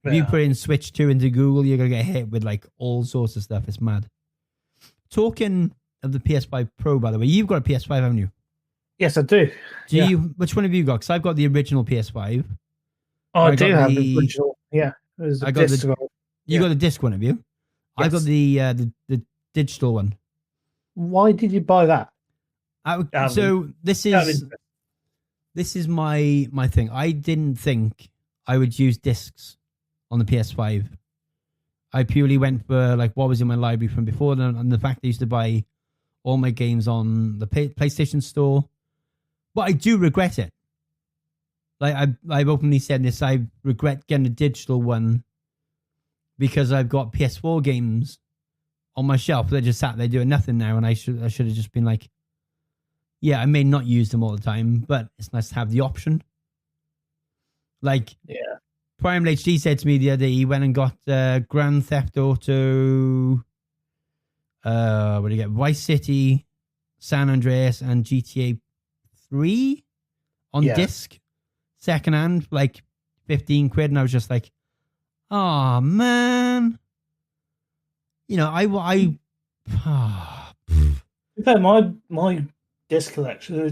If you put in Switch 2 into Google, you're gonna get hit with like all sorts of stuff. It's mad. Talking of the PS5 Pro, by the way, you've got a PS5, haven't you? Yes, I do. Which one have you got? Because I've got the original PS5. Oh, I do have the original. Yeah, I got you got the disc one, have you? Yes. I got the digital one. Why did you buy that? So this is my thing. I didn't think I would use discs on the PS5. I purely went for like what was in my library from before, and the fact I used to buy all my games on the PlayStation Store. But I do regret it. Like I've openly said this, I regret getting a digital one because I've got PS4 games on my shelf. They're just sat there doing nothing now, and I should have just been like, yeah, I may not use them all the time, but it's nice to have the option. Like, Primal HD said to me the other day, he went and got Grand Theft Auto, what do you get? Vice City, San Andreas, and GTA 3 on disc, secondhand, like 15 quid, and I was just like, oh man, you know, my disc collection, for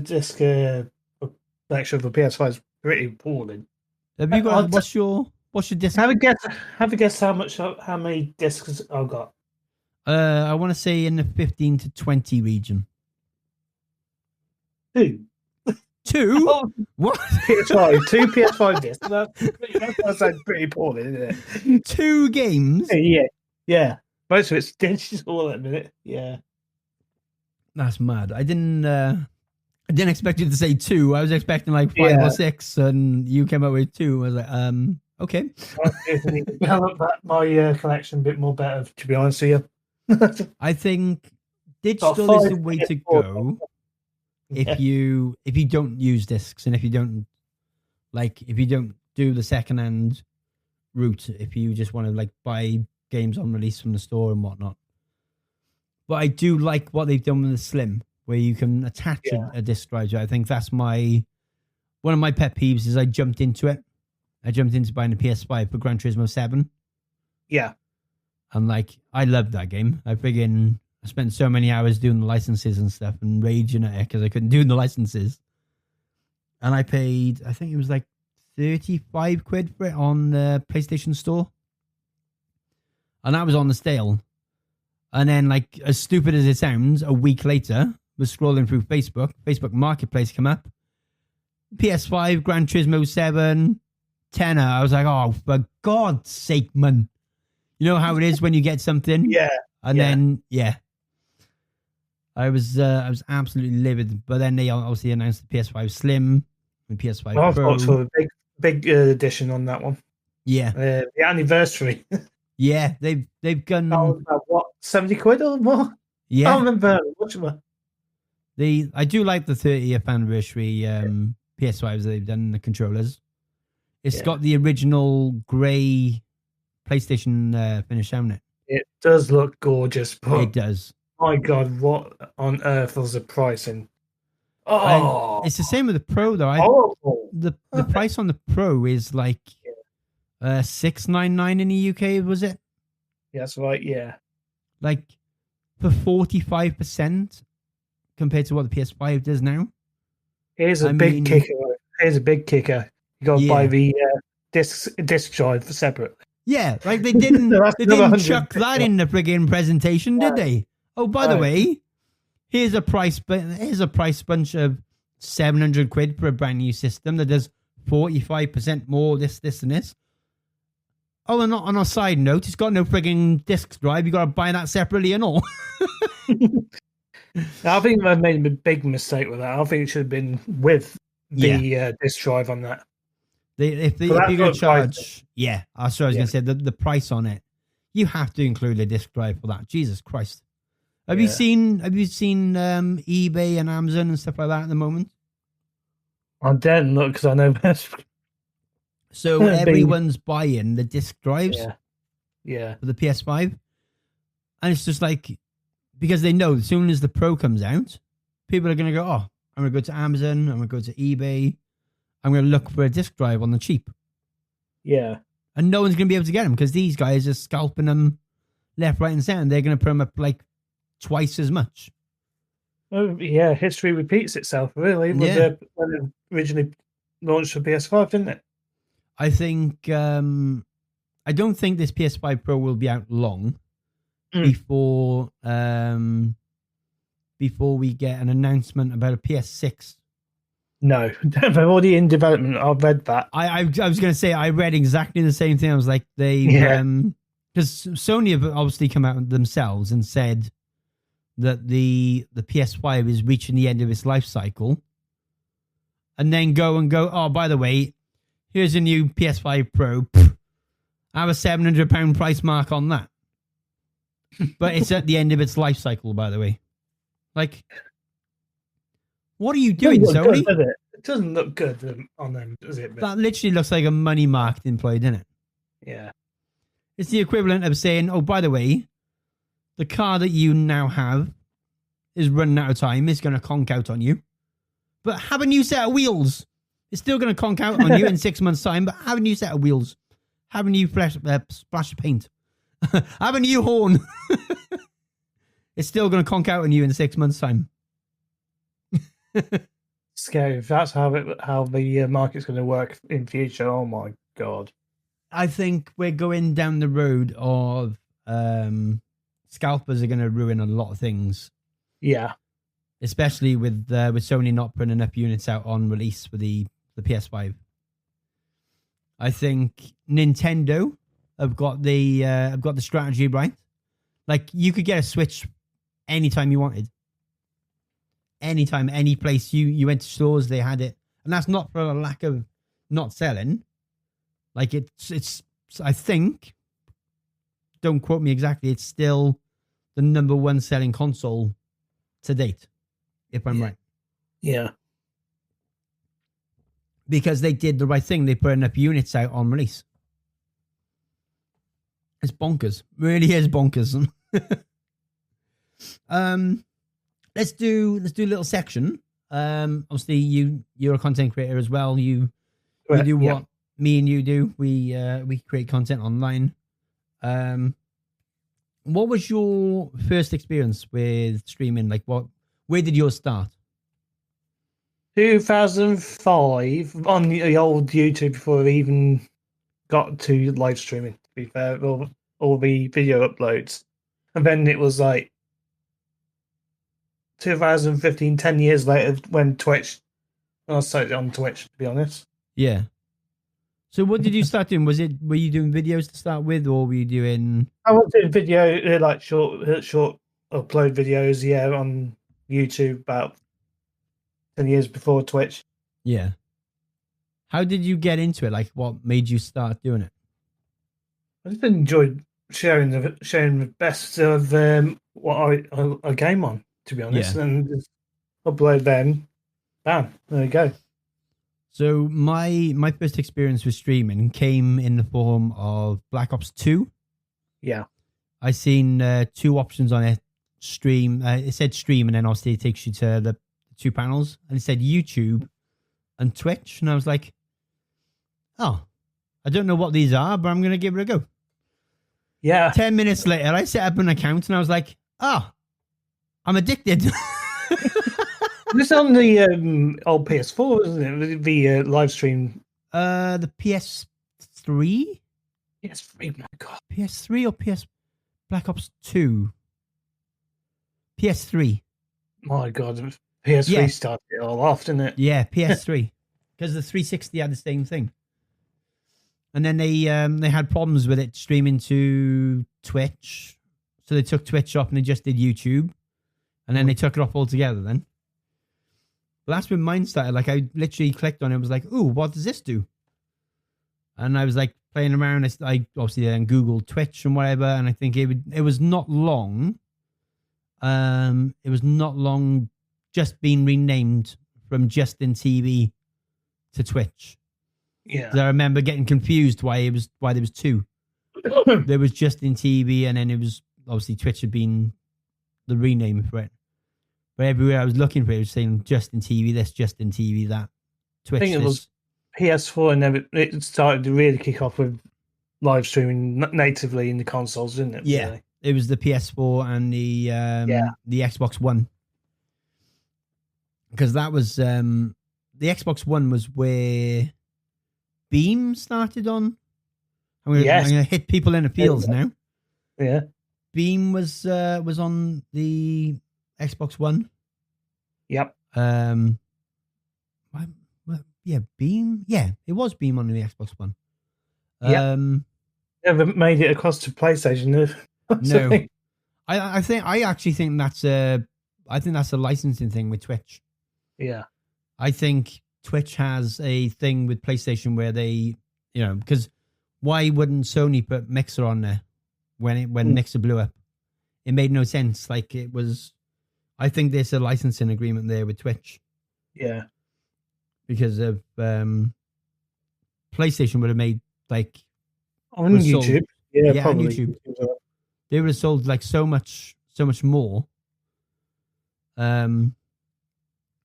PS5 is pretty appalling. Have you got what's your disc? Have a guess how many discs I've got. I want to say in the 15 to 20 region. 2. Oh, what? PS5, 2 PS5 discs. That sounds pretty poorly, isn't it? 2 games? Yeah. Most of it's digital at the minute. Yeah. That's mad. I didn't expect you to say 2. I was expecting like 5 or 6, and you came up with 2. I was like, okay. I need to develop my collection a bit more better, to be honest with you. I think digital is the way to go if you don't use discs, and if you don't do the secondhand route, if you just want to like buy games on release from the store and whatnot. But I do like what they've done with the Slim, where you can attach a disc drive to it. I think that's one of my pet peeves is I jumped into it I jumped into buying a PS5 for Gran Turismo 7. Yeah. And like, I loved that game. I spent so many hours doing the licenses and stuff and raging at it because I couldn't do the licenses. And I paid, I think it was like 35 quid for it on the PlayStation Store. And that was on the sale. And then, like, as stupid as it sounds, a week later, was scrolling through Facebook Marketplace come up. PS5, Gran Turismo 7, tenner. I was like, oh, for God's sake, man. You know how it is when you get something? Yeah. And then, yeah. I was absolutely livid. But then they obviously announced the PS5 Slim and PS5 Well, Pro. I've got a big edition on that one. Yeah. The anniversary. Yeah, they've gone... About, what, 70 quid or more? Yeah. I remember much of it. I do like the 30th anniversary PS5s they've done, the controllers. It's got the original grey PlayStation finish on it. It does look gorgeous, but it does. My God, what on earth was the pricing? Oh, it's the same with the Pro though. The price on the Pro is like $699 in the UK, was it? Yeah, that's right. Yeah, like for 45% compared to what the PS5 does now. Here's a big kicker. Here's a big kicker. You got to buy the disc drive separately. Yeah, like they didn't chuck that in the friggin' presentation, did they? Oh, by the way, here's a price bunch of 700 quid for a brand new system that does 45% more this and this. Oh, and on a side note, it's got no friggin' disc drive. You got to buy that separately and all. I think I made a big mistake with that. I think it should have been with the disc drive on that. If you're going to charge, that's what I was going to say. The price on it, you have to include a disc drive for that. Jesus Christ! Have you seen eBay and Amazon and stuff like that at the moment? I didn't look because I know best. So everyone's buying the disc drives, for the PS5, and it's just like because they know as soon as the Pro comes out, people are going to go, oh, I'm going to go to Amazon, I'm going to go to eBay. I'm going to look for a disc drive on the cheap. Yeah. And no one's going to be able to get them because these guys are scalping them left, right, and center. They're going to put them up like twice as much. Oh, yeah. History repeats itself, really. When it originally launched for PS5, didn't it? I think... I don't think this PS5 Pro will be out long before we get an announcement about a PS6. No, they're already in development. I've read that. I was going to say, I read exactly the same thing. I was like, because Sony have obviously come out themselves and said that the PS5 is reaching the end of its life cycle. And then go, oh, by the way, here's a new PS5 Pro. I have a £700 price mark on that. But it's at the end of its life cycle, by the way. Like... What are you doing, Sony? It doesn't look good on them, does it? That literally looks like a money marketing ploy, doesn't it? Yeah. It's the equivalent of saying, oh, by the way, the car that you now have is running out of time. It's going to conk out on you. But have a new set of wheels. It's still going to conk out on you in 6 months' time, but have a new set of wheels. Have a new splash of paint. Have a new horn. It's still going to conk out on you in 6 months' time. Scary. If that's how the market's going to work in future, oh my God. I think we're going down the road of scalpers are going to ruin a lot of things. Yeah. Especially with Sony not putting enough units out on release for the PS5. I think Nintendo have got the strategy right. Like you could get a Switch anytime you wanted. Anytime, any place you went to stores, they had it. And that's not for a lack of not selling. Like it's I think, don't quote me exactly, it's still the number one selling console to date, if I'm right. Yeah. Because they did the right thing. They put enough units out on release. It's bonkers. Really is bonkers. Let's do a little section. Obviously, you're a content creator as well. You do what me and you do. We create content online. What was your first experience with streaming? Like, where did yours start? 2005 on the old YouTube before we even got to live streaming. To be fair, all the video uploads, and then it was like 2015, 10 years later when Twitch. I started on Twitch, to be honest. Yeah. So what did you start doing? Were you doing videos to start with, or were you doing? I was doing video, like short upload videos, on YouTube about 10 years before Twitch. Yeah. How did you get into it? Like, what made you start doing it? I just enjoyed sharing the best of what I game on, to be honest, and just upload them. Bam, there you go. So my first experience with streaming came in the form of Black Ops 2. Yeah. I seen 2 options on it. Stream. It said stream, and then obviously it takes you to the 2 panels, and it said YouTube and Twitch, and I was like, oh, I don't know what these are, but I'm gonna give it a go. Yeah. 10 minutes later, I set up an account, and I was like, oh, I'm addicted. This on the old PS4, isn't it? The live stream. The PS3. PS3, my God. PS3 or PS Black Ops 2? PS3. My God, PS3 started it all off, didn't it? Yeah, PS3. Because the 360 had the same thing. And then they had problems with it streaming to Twitch. So they took Twitch off and they just did YouTube. And then they took it off altogether then. But that's when mine started. Like, I literally clicked on it and was like, ooh, what does this do? And I was like playing around. I obviously then Googled Twitch and whatever. And I think it was not long. It was not long just being renamed from Justin TV to Twitch. Yeah. I remember getting confused why there was 2. There was Justin TV, and then it was obviously Twitch had been the rename for it. But everywhere I was looking for it was saying Justin TV this, Justin TV that. Twitch I think it was PS4, and then it started to really kick off with live streaming natively in the consoles, didn't it? Yeah. Really? It was the PS4 and the Xbox One. Because that was the Xbox One was where Beam started on. I'm gonna hit people in the fields now. Yeah. Beam was on the Xbox One. Yep. Beam. Yeah, it was Beam on the Xbox One. Never made it across to PlayStation. No. I actually think that's a licensing thing with Twitch. Yeah. I think Twitch has a thing with PlayStation where they, because why wouldn't Sony put Mixer on there when Mixer blew up? It made no sense. Like, it was, I think there's a licensing agreement there with Twitch. Yeah. Because of PlayStation would have made like on YouTube. Probably. On YouTube. They would have sold like so much more.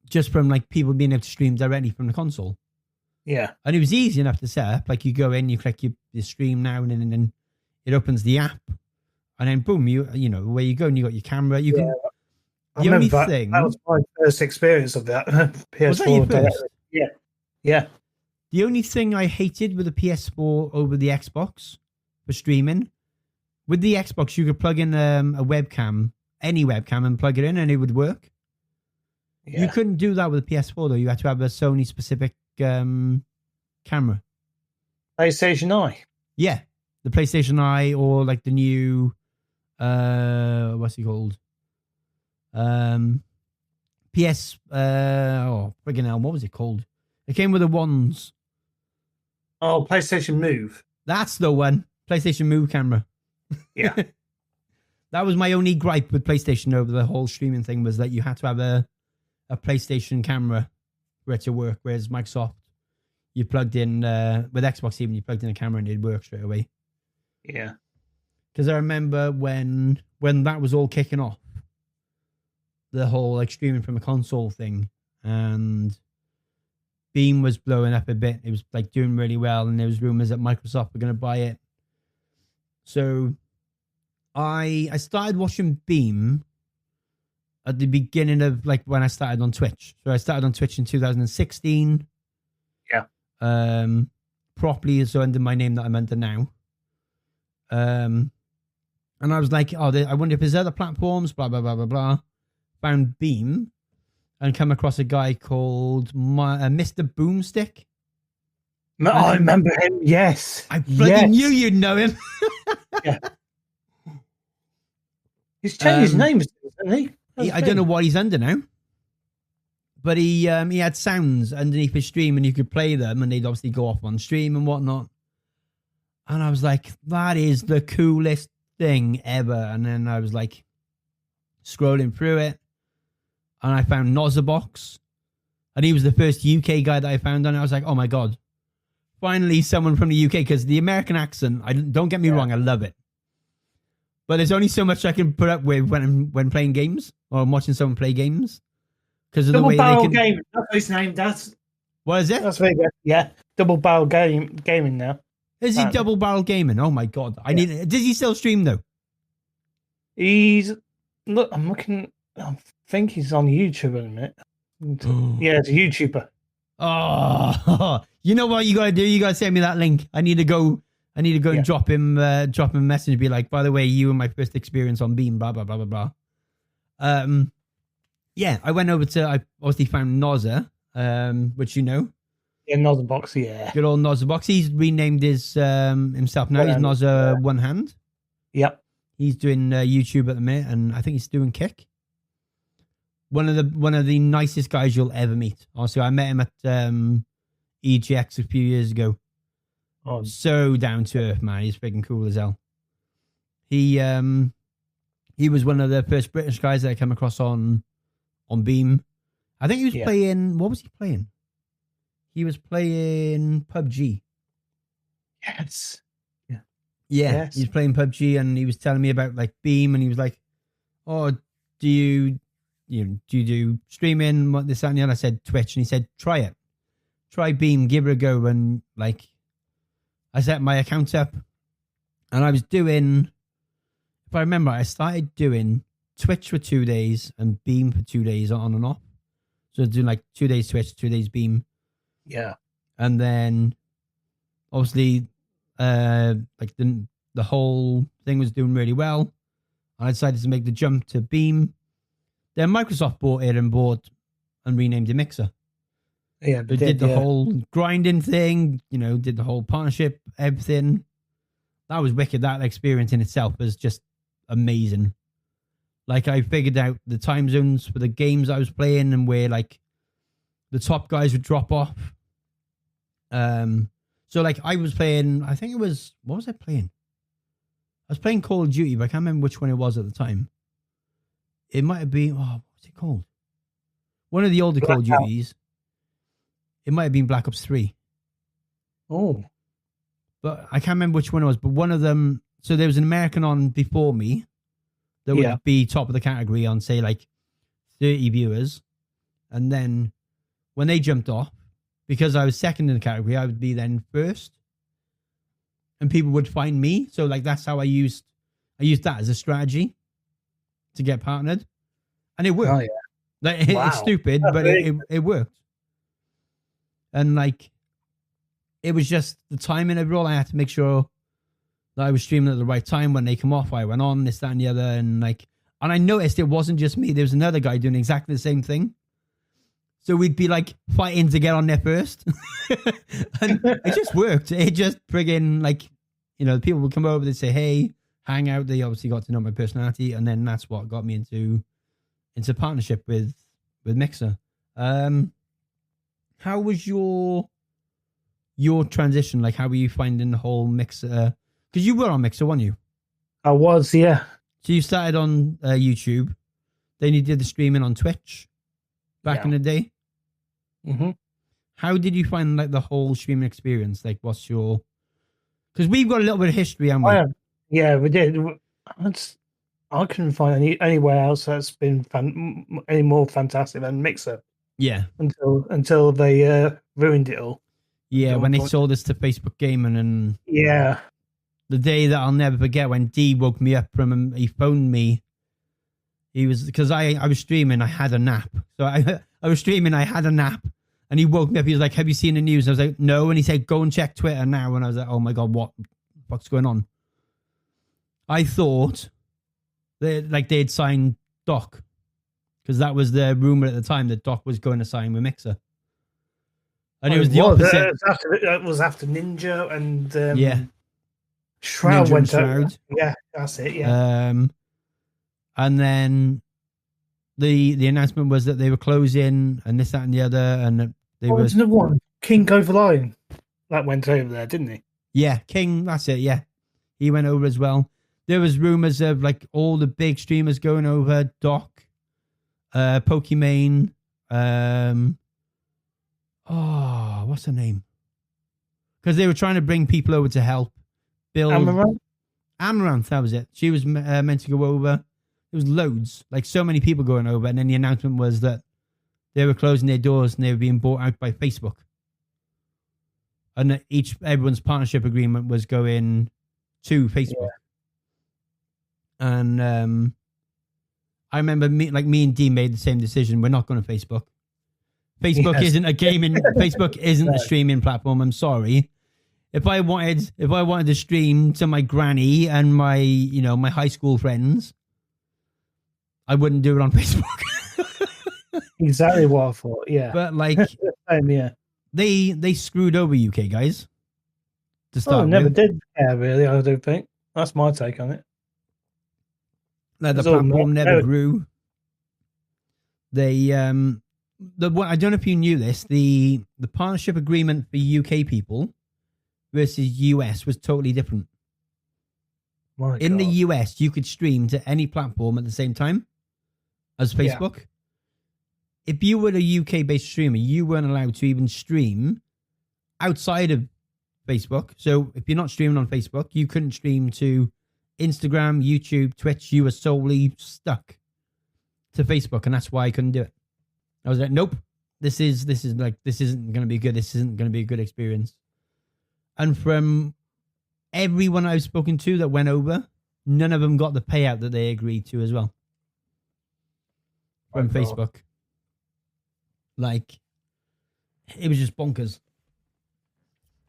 Just from like people being able to stream directly from the console. Yeah. And it was easy enough to set up. Like, you go in, you click your stream now, and then it opens the app. And then boom, you know where you go, and you got your camera. You can. The only thing that was my first experience of that PS4. Was that your first? Yeah. The only thing I hated with the PS4 over the Xbox for streaming, with the Xbox, you could plug in a webcam, any webcam, and plug it in, and it would work. Yeah. You couldn't do that with the PS4 though. You had to have a Sony specific camera. PlayStation Eye. Yeah, the PlayStation Eye, or like the new, what's it called? PS. Friggin' hell, what was it called? It came with the wands. Oh, PlayStation Move. That's the one. PlayStation Move camera. Yeah. That was my only gripe with PlayStation over the whole streaming thing, was that you had to have a PlayStation camera for it to work, whereas Microsoft, you plugged in, with Xbox even, you plugged in a camera and it'd work straight away. Yeah. Because I remember when that was all kicking off, the whole like streaming from a console thing, and Beam was blowing up a bit. It was like doing really well, and there was rumors that Microsoft were going to buy it. So I started watching Beam at the beginning of like when I started on Twitch. So I started on Twitch in 2016. Yeah. Properly, so under my name that I'm under now. And I was like, oh, I wonder if there's other platforms, blah, blah, blah, blah, blah. Found Beam and come across a guy called Mr. Boomstick. I remember him, yes. I bloody knew you'd know him. Yeah. He's changed his name, hasn't he? I don't know what he's under now. But he had sounds underneath his stream and you could play them and they'd obviously go off on stream and whatnot. And I was like, that is the coolest thing ever. And then I was like scrolling through it and I found Nozzabox. And he was the first UK guy that I found on it. I was like, oh my God, finally someone from the UK, because the American accent, don't get me wrong, I love it. But there's only so much I can put up with when playing games or I'm watching someone play games. Because of the way Barrel they can... Gaming. That's his name. What is it? That's very good. Yeah, Double Barrel Gaming now. Is he Double Barrel Gaming? Oh my God! Does he still stream though? I'm looking. I think he's on YouTube in a minute. Yeah, it's a YouTuber. Oh, you know what you gotta do? You gotta send me that link. I need to go and drop him a message and be like, by the way, you were my first experience on Beam. Blah blah blah blah blah. Yeah, I went over to, I obviously found Nozza, which you know. Yeah, Nozzabox, yeah. Good old Nozzabox. He's renamed his himself now. He's Nozza One Hand. Yep. He's doing YouTube at the minute, and I think he's doing Kick. One of the nicest guys you'll ever meet. Also, I met him at EGX a few years ago. Oh, so down to earth, man. He's freaking cool as hell. He was one of the first British guys that I came across on Beam. I think he was playing... What was he playing? He was playing PUBG. Yes. Yeah. Yes. He was playing PUBG and he was telling me about like Beam and he was like, oh, do you do streaming? What this, that, and the other? I said Twitch and he said, try it. Try Beam, give it a go. And like, I set my account up and I was doing... If I remember, I started doing Twitch for 2 days and Beam for 2 days on and off. So doing like 2 days Twitch, 2 days Beam. Yeah. And then obviously like the whole thing was doing really well. I decided to make the jump to Beam. Then Microsoft bought it and renamed it Mixer. Yeah, they did the whole grinding thing, did the whole partnership, everything. That was wicked. That experience in itself was just amazing. Like I figured out the time zones for the games I was playing and where like the top guys would drop off. So like I was playing, I think it was, what was I playing? I was playing Call of Duty, but I can't remember which one it was at the time. It might have been, what was it called? One of the older Call of Duties. It might have been Black Ops 3. Oh. But I can't remember which one it was, but one of them, so there was an American on before me that would be top of the category on, say, like 30 viewers. And then when they jumped off, because I was second in the category, I would be then first. And people would find me. So, like, that's how I used that as a strategy to get partnered. And it worked. Oh, yeah. Like, it's stupid, but it worked. And, like, it was just the timing of it all. I had to make sure that I was streaming at the right time. When they come off, I went on, this, that, and the other. And I noticed it wasn't just me. There was another guy doing exactly the same thing. So we'd be like fighting to get on there first. And it just worked. It just friggin' like, people would come over, they'd say, hey, hang out. They obviously got to know my personality. And then that's what got me into partnership with Mixer. How was your transition? Like, how were you finding the whole Mixer? Because you were on Mixer, weren't you? I was, yeah. So you started on YouTube. Then you did the streaming on Twitch back in the day. Mm-hmm. How did you find like the whole streaming experience? Like, what's your... Because we've got a little bit of history, haven't we? Yeah, we did. I couldn't find anywhere else that's been any more fantastic than Mixer. Yeah. Until they ruined it all. Yeah, when they sold us to Facebook Gaming, and yeah, the day that I'll never forget when D woke me up from him, he phoned me. He was, because I was streaming, I had a nap. So I was streaming, I had a nap, and he woke me up. He was like, "Have you seen the news?" I was like, "No," and he said, "Go and check Twitter now." And I was like, "Oh my god, what's going on?" I thought they'd signed Doc, because that was the rumor at the time that Doc was going to sign with Mixer. And it was the opposite. It was after Ninja and Shroud Ninja went out. Yeah, that's it. Yeah. And then the announcement was that they were closing and this, that, and the other, and they were. Wasn't it one King over line that went over there, didn't he? Yeah, King. That's it. Yeah, he went over as well. There was rumors of like all the big streamers going over. Doc, Pokimane. What's her name? Because they were trying to bring people over to help build. Amaranth, that was it. She was meant to go over. There was loads, like so many people going over, and then the announcement was that they were closing their doors and they were being bought out by Facebook. And that everyone's partnership agreement was going to Facebook. Yeah. And I remember me and Dee made the same decision. We're not going to Facebook. Facebook isn't a gaming. Facebook isn't a streaming platform. I'm sorry. If I wanted to stream to my granny and my my high school friends, I wouldn't do it on Facebook. Exactly what I thought. Yeah, but like, they screwed over UK guys. To start, never did. Yeah, really. I don't think that's my take on it. No, the platform never grew. They I don't know if you knew this. The partnership agreement for UK people versus US was totally different. In the US, you could stream to any platform at the same time as Facebook. Yeah. If you were a UK-based streamer, you weren't allowed to even stream outside of Facebook. So if you're not streaming on Facebook, you couldn't stream to Instagram, YouTube, Twitch. You were solely stuck to Facebook, and that's why I couldn't do it. I was like, nope, this isn't going to be good. This isn't going to be a good experience. And from everyone I've spoken to that went over, none of them got the payout that they agreed to as well. From Facebook. Like, it was just bonkers.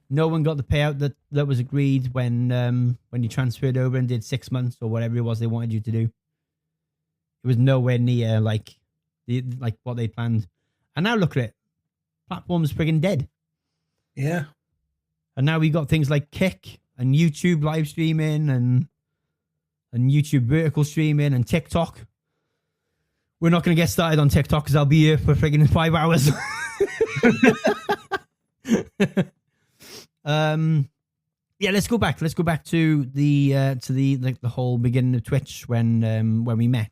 No one got the payout that was agreed when you transferred over and did 6 months or whatever it was they wanted you to do. It was nowhere near like what they planned. And now look at it. Platform's friggin' dead. Yeah. And now we got things like Kick and YouTube live streaming and YouTube vertical streaming and TikTok. We're not going to get started on TikTok because I'll be here for friggin' 5 hours. Yeah, let's go back. Let's go back to the whole beginning of Twitch when we met.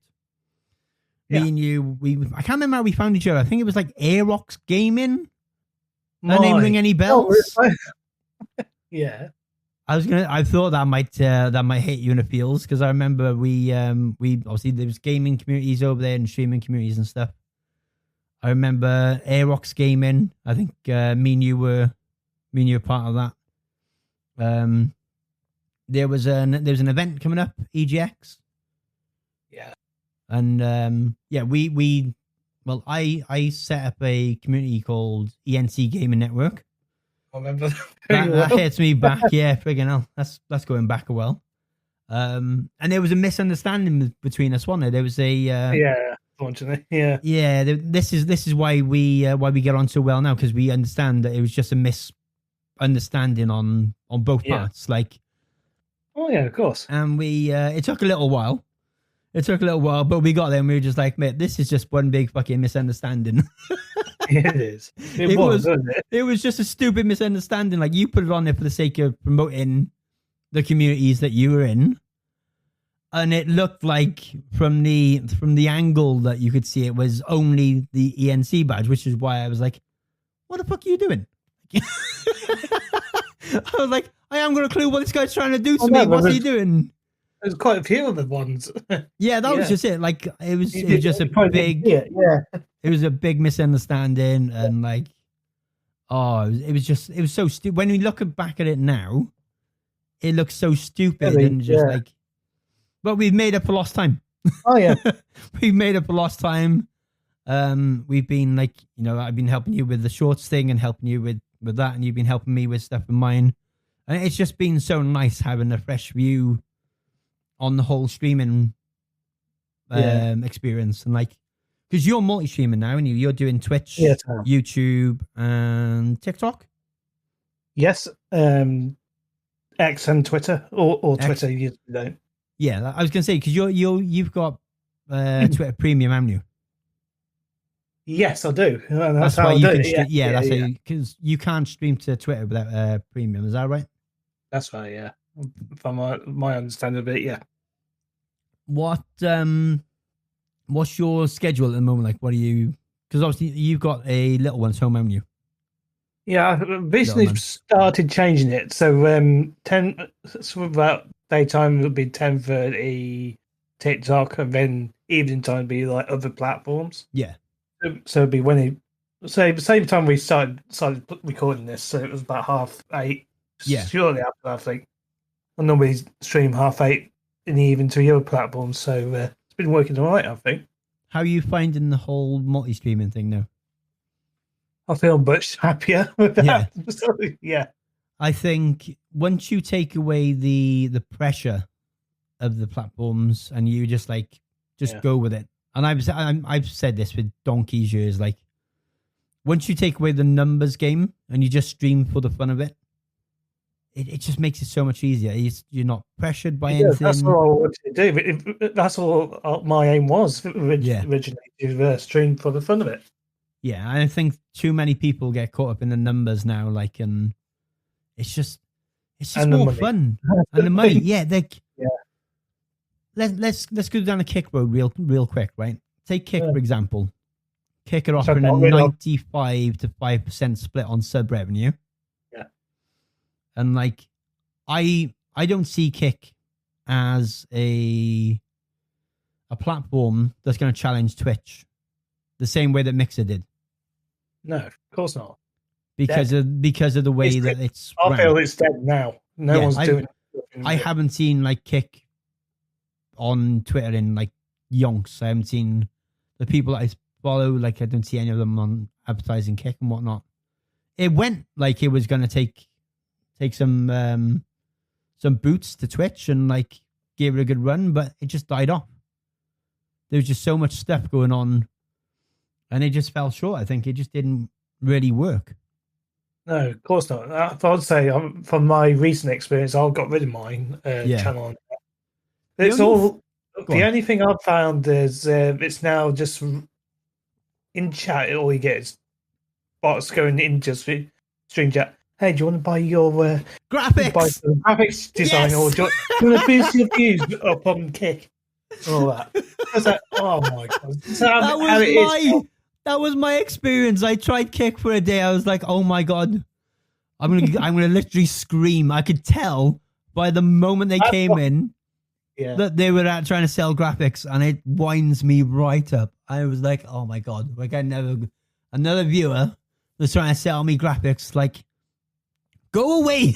Me and you, I can't remember how we found each other. I think it was like Aerox Gaming. That name ring any bells? Yeah. I thought that might hit you in the feels because I remember we obviously there was gaming communities over there and streaming communities and stuff. I remember Aerox Gaming. I think me and you were part of that. There was an event coming up, EGX. Yeah. And I set up a community called ENC Gaming Network. I remember that hits me back. Yeah, friggin' hell. That's going back a while. And there was a misunderstanding between us, wasn't there? There was a unfortunately, yeah. Yeah, this is why we get on so well now, because we understand that it was just a misunderstanding on both parts. Like, oh yeah, of course. And we it took a little while. But we got there and we were just like, mate, this is just one big fucking misunderstanding. It is. It was just a stupid misunderstanding. Like, you put it on there for the sake of promoting the communities that you were in. And it looked like from the angle that you could see it was only the ENC badge, which is why I was like, what the fuck are you doing? I was like, I haven't got a clue what this guy's trying to do to me. What's he doing? There's quite a few of the ones. Yeah, that was just it. Like, it was just a big, it was a big misunderstanding, and like, Oh, it was so stupid. When we look back at it now, it looks so stupid Really? and just like, but we've made up for lost time. Oh yeah, We've made up for lost time. We've been like, I've been helping you with the shorts thing and helping you with that, and you've been helping me with stuff in mine. And it's just been so nice having a fresh view on the whole streaming experience. And like, because you're multi-streaming now, and you're doing Twitch, YouTube, and TikTok. Yes, X and Twitter, or Twitter. You don't. Yeah, I was gonna say because you've got Twitter Premium, haven't you? Yes, I do. That's why how you I do can it. stream. That's how because you can't stream to Twitter without Premium. Is that right? That's right. Yeah, from my understanding of it. Yeah. What's your schedule at the moment? Like, what are you? Because obviously you've got a little one at home, haven't you? Yeah, I've recently started changing it. So so about daytime it'll be 10:30 TikTok, and then evening time will be like other platforms. Yeah. So it'll be the same time we started recording this. So it was about 8:30. Yeah. Shortly after, I think. I normally stream 8:30 in the evening to your platform. So it's been working all right, I think. How are you finding the whole multi-streaming thing now? I feel much happier with that. Yeah. I think once you take away the pressure of the platforms and you just go with it. And I've said this with donkey's years, like once you take away the numbers game and you just stream for the fun of it, it just makes it so much easier. You're not pressured by anything. That's what I wanted to do. That's all my aim was originally, to stream for the fun of it. Yeah, I think too many people get caught up in the numbers now, like, and it's just more fun. And the money, Let's go down a Kick road real quick, right? Take Kick for example. Kick are offering a 95 to 5% split on sub revenue. Yeah, and like, I don't see Kick as a platform that's going to challenge Twitch the same way that Mixer did. No, of course not. Because of the way that it's. I feel it's dead now. No one's doing it. I haven't seen like Kick on Twitter in like yonks. I haven't seen the people that I follow. Like, I don't see any of them on advertising Kick and whatnot. It went like it was going to take some boots to Twitch and like gave it a good run, but it just died off. There was just so much stuff going on, and it just fell short. I think it just didn't really work. No, of course not. I'd say from my recent experience, I've got rid of mine channel. It's all. The only thing I've found is it's now just in chat. All you get is bots going into stream chat. Hey, do you want to buy your graphics design, or do you want to boost your views up on Kick? And all that. I was like, oh my god, that was my experience. I tried Kick for a day. I was like, oh my god, I'm gonna literally scream. I could tell by the moment they came in that they were trying to sell graphics, and it winds me right up. I was like, oh my god, like another viewer that's trying to sell me graphics. Like, go away.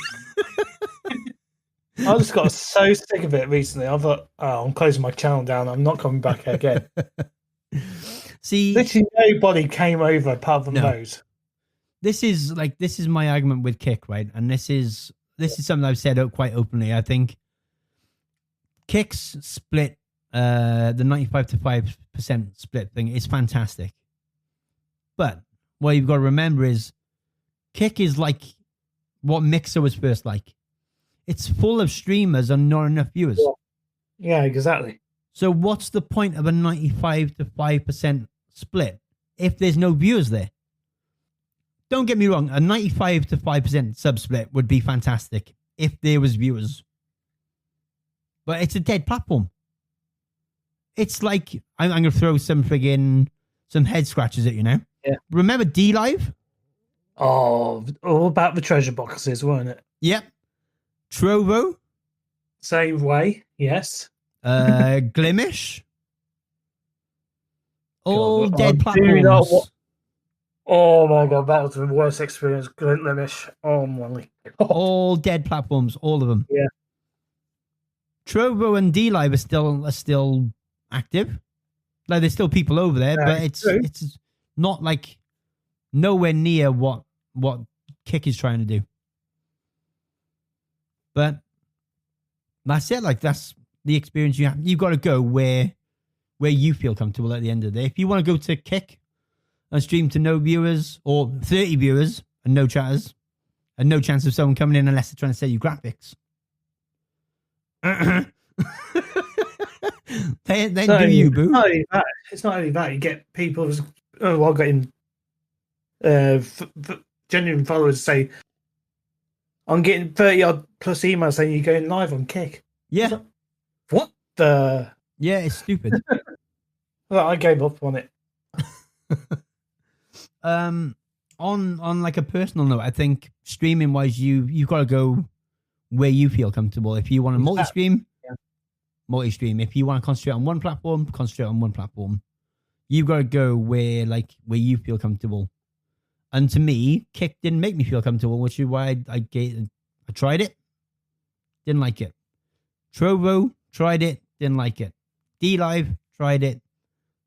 I just got so sick of it recently. I thought, I'm closing my channel down. I'm not coming back again. See, literally nobody came over apart from those. This is my argument with Kick, right? And this is something I've said quite openly. I think Kick's split, the 95 to 5% split thing is fantastic. But what you've got to remember is Kick is like what Mixer was first like. It's full of streamers and not enough viewers. Yeah, exactly. So what's the point of a 95 to 5% split if there's no viewers there? Don't get me wrong, a 95 to 5% sub split would be fantastic if there was viewers. But it's a dead platform. It's like, I'm going to throw some head scratches at you now. Yeah. Remember D-Live? Oh, all about the treasure boxes, weren't it? Yep. Trovo? Same way, yes. Glimish? All dead platforms. Oh my god, that was the worst experience. Glintlamish. Oh my god. All dead platforms, all of them. Yeah. Trovo and D-Live are still active. Like there's still people over there, but it's not like nowhere near what Kick is trying to do. But that's it. Like that's the experience you have. You've got to go where you feel comfortable at the end of the day. If you want to go to Kick and stream to no viewers or 30 viewers and no chatters and no chance of someone coming in unless they're trying to sell you graphics. then do you, boo. It's not only that. You get people getting genuine followers say, I'm getting 30 odd plus emails saying you're going live on Kick. Yeah. Like, what the? Yeah, it's stupid. Well, I gave up on it. On like a personal note, I think streaming wise, you've got to go where you feel comfortable. If you want to multi-stream, multi-stream. If you want to concentrate on one platform, concentrate on one platform. You've got to go where you feel comfortable. And to me, Kick didn't make me feel comfortable, which is why I tried it, didn't like it. Trovo, tried it, didn't like it. D-Live, tried it,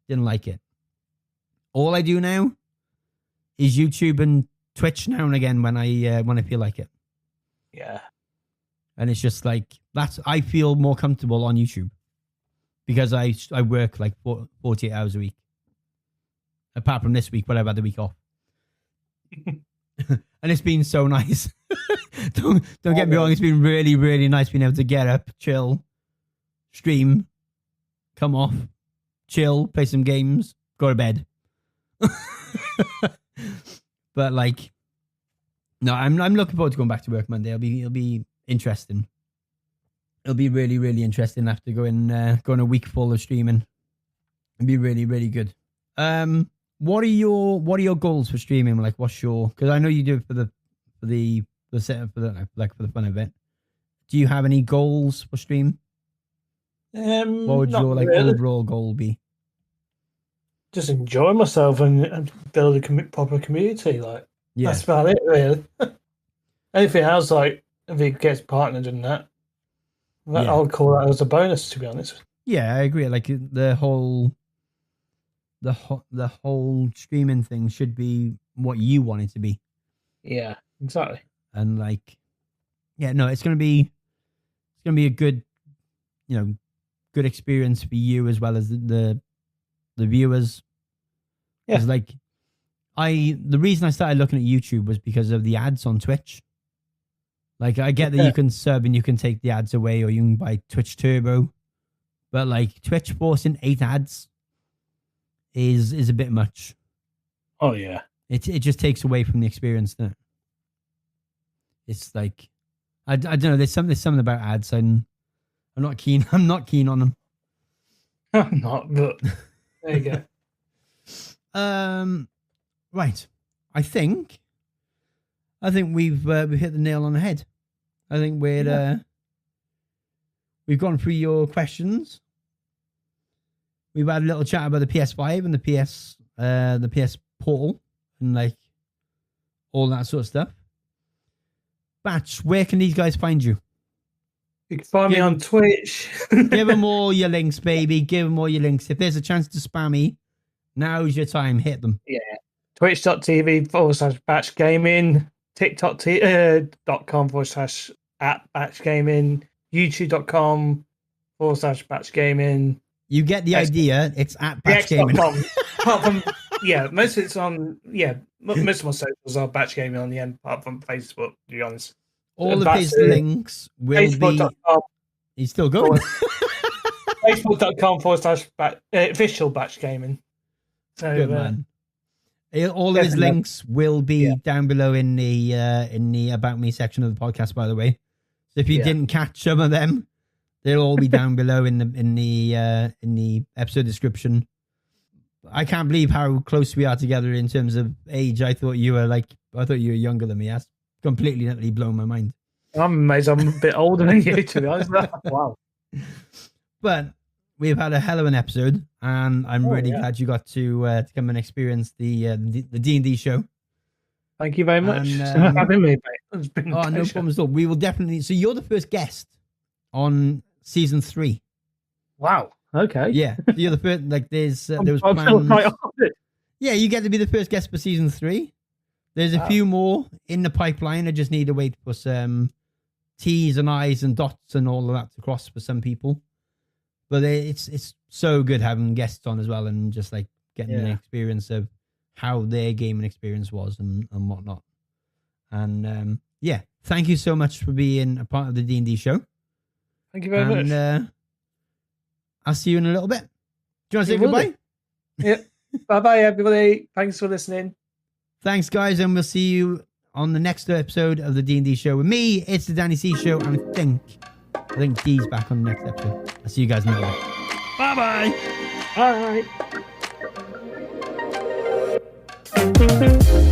didn't like it. All I do now is YouTube and Twitch now and again when I feel like it. Yeah. And it's just like I feel more comfortable on YouTube because I work like 48 hours a week. Apart from this week, but I've had the week off. And it's been so nice. don't get me wrong, it's been really, really nice being able to get up, chill, stream, come off, chill, play some games, go to bed. But like, no, I'm looking forward to going back to work Monday. It'll be interesting. It'll be really, really interesting after going a week full of streaming. It'll be really, really good. What are your goals for streaming? Like, what's your? Because I know you do it for the setup for the fun of it. Do you have any goals for stream? What would your overall goal be? Just enjoy myself and build a proper community. Like that's about it, really. Anything else, like if it gets partnered in that, I'll call that as a bonus. To be honest. Yeah, I agree. Like the whole streaming thing should be what you want it to be. Yeah, exactly. And like, it's gonna be a good, good experience for you as well as the viewers. Yeah. Like, the reason I started looking at YouTube was because of the ads on Twitch. Like, I get that you can sub and you can take the ads away, or you can buy Twitch Turbo, but like Twitch forcing 8 ads is a bit much. Oh yeah, it just takes away from the experience. Doesn't it? It's like I don't know. There's something about ads, and I'm not keen. I'm not keen on them. I'm not, but there you go. Right. I think we've hit the nail on the head. I think we've gone through your questions. We've had a little chat about the PS5 and the PS Portal and like all that sort of stuff. Batch, where can these guys find you? You can find me on Twitch. Give them all your links, baby. Give them all your links. If there's a chance to spam me, now's your time. Hit them. Yeah. Twitch.tv/BatchGaming, TikTok.com/@BatchGaming, YouTube.com/BatchGaming. You get the idea. It's at BatchGaming. Apart from, most of it's on, most of my socials are BatchGaming on the end, apart from Facebook, to be honest. All of his links will Facebook.com. He's still going. Facebook.com/official BatchGaming. So, good man. All of his links will be down below in the About Me section of the podcast, by the way. So if you didn't catch some of them, they'll all be down below in the episode description. I can't believe how close we are together in terms of age. I thought you were younger than me. That's completely blown my mind. I'm amazed I'm a bit older than you, to be honest. Wow. But we've had a hell of an episode, and I'm really glad you got to come and experience the D&D show. Thank you very much for having me, mate. It's been a no problems at all. We will definitely. So you're the first guest on season 3. Wow. Okay. Yeah, you're the first. Like, there was plans. Yeah, you get to be the first guest for season 3. There's a few more in the pipeline. I just need to wait for some T's and I's and dots and all of that to cross for some people. But it's so good having guests on as well, and just like getting an experience of how their gaming experience was and whatnot. And thank you so much for being a part of the D&D show. Thank you very much. I'll see you in a little bit. Do you want to say goodbye? Yep. Bye-bye, everybody. Thanks for listening. Thanks, guys, and we'll see you on the next episode of the D&D show. With me, it's the Danny C show, and I think D's back on the next episode. I'll see you guys in a little bit. Bye-bye. Bye.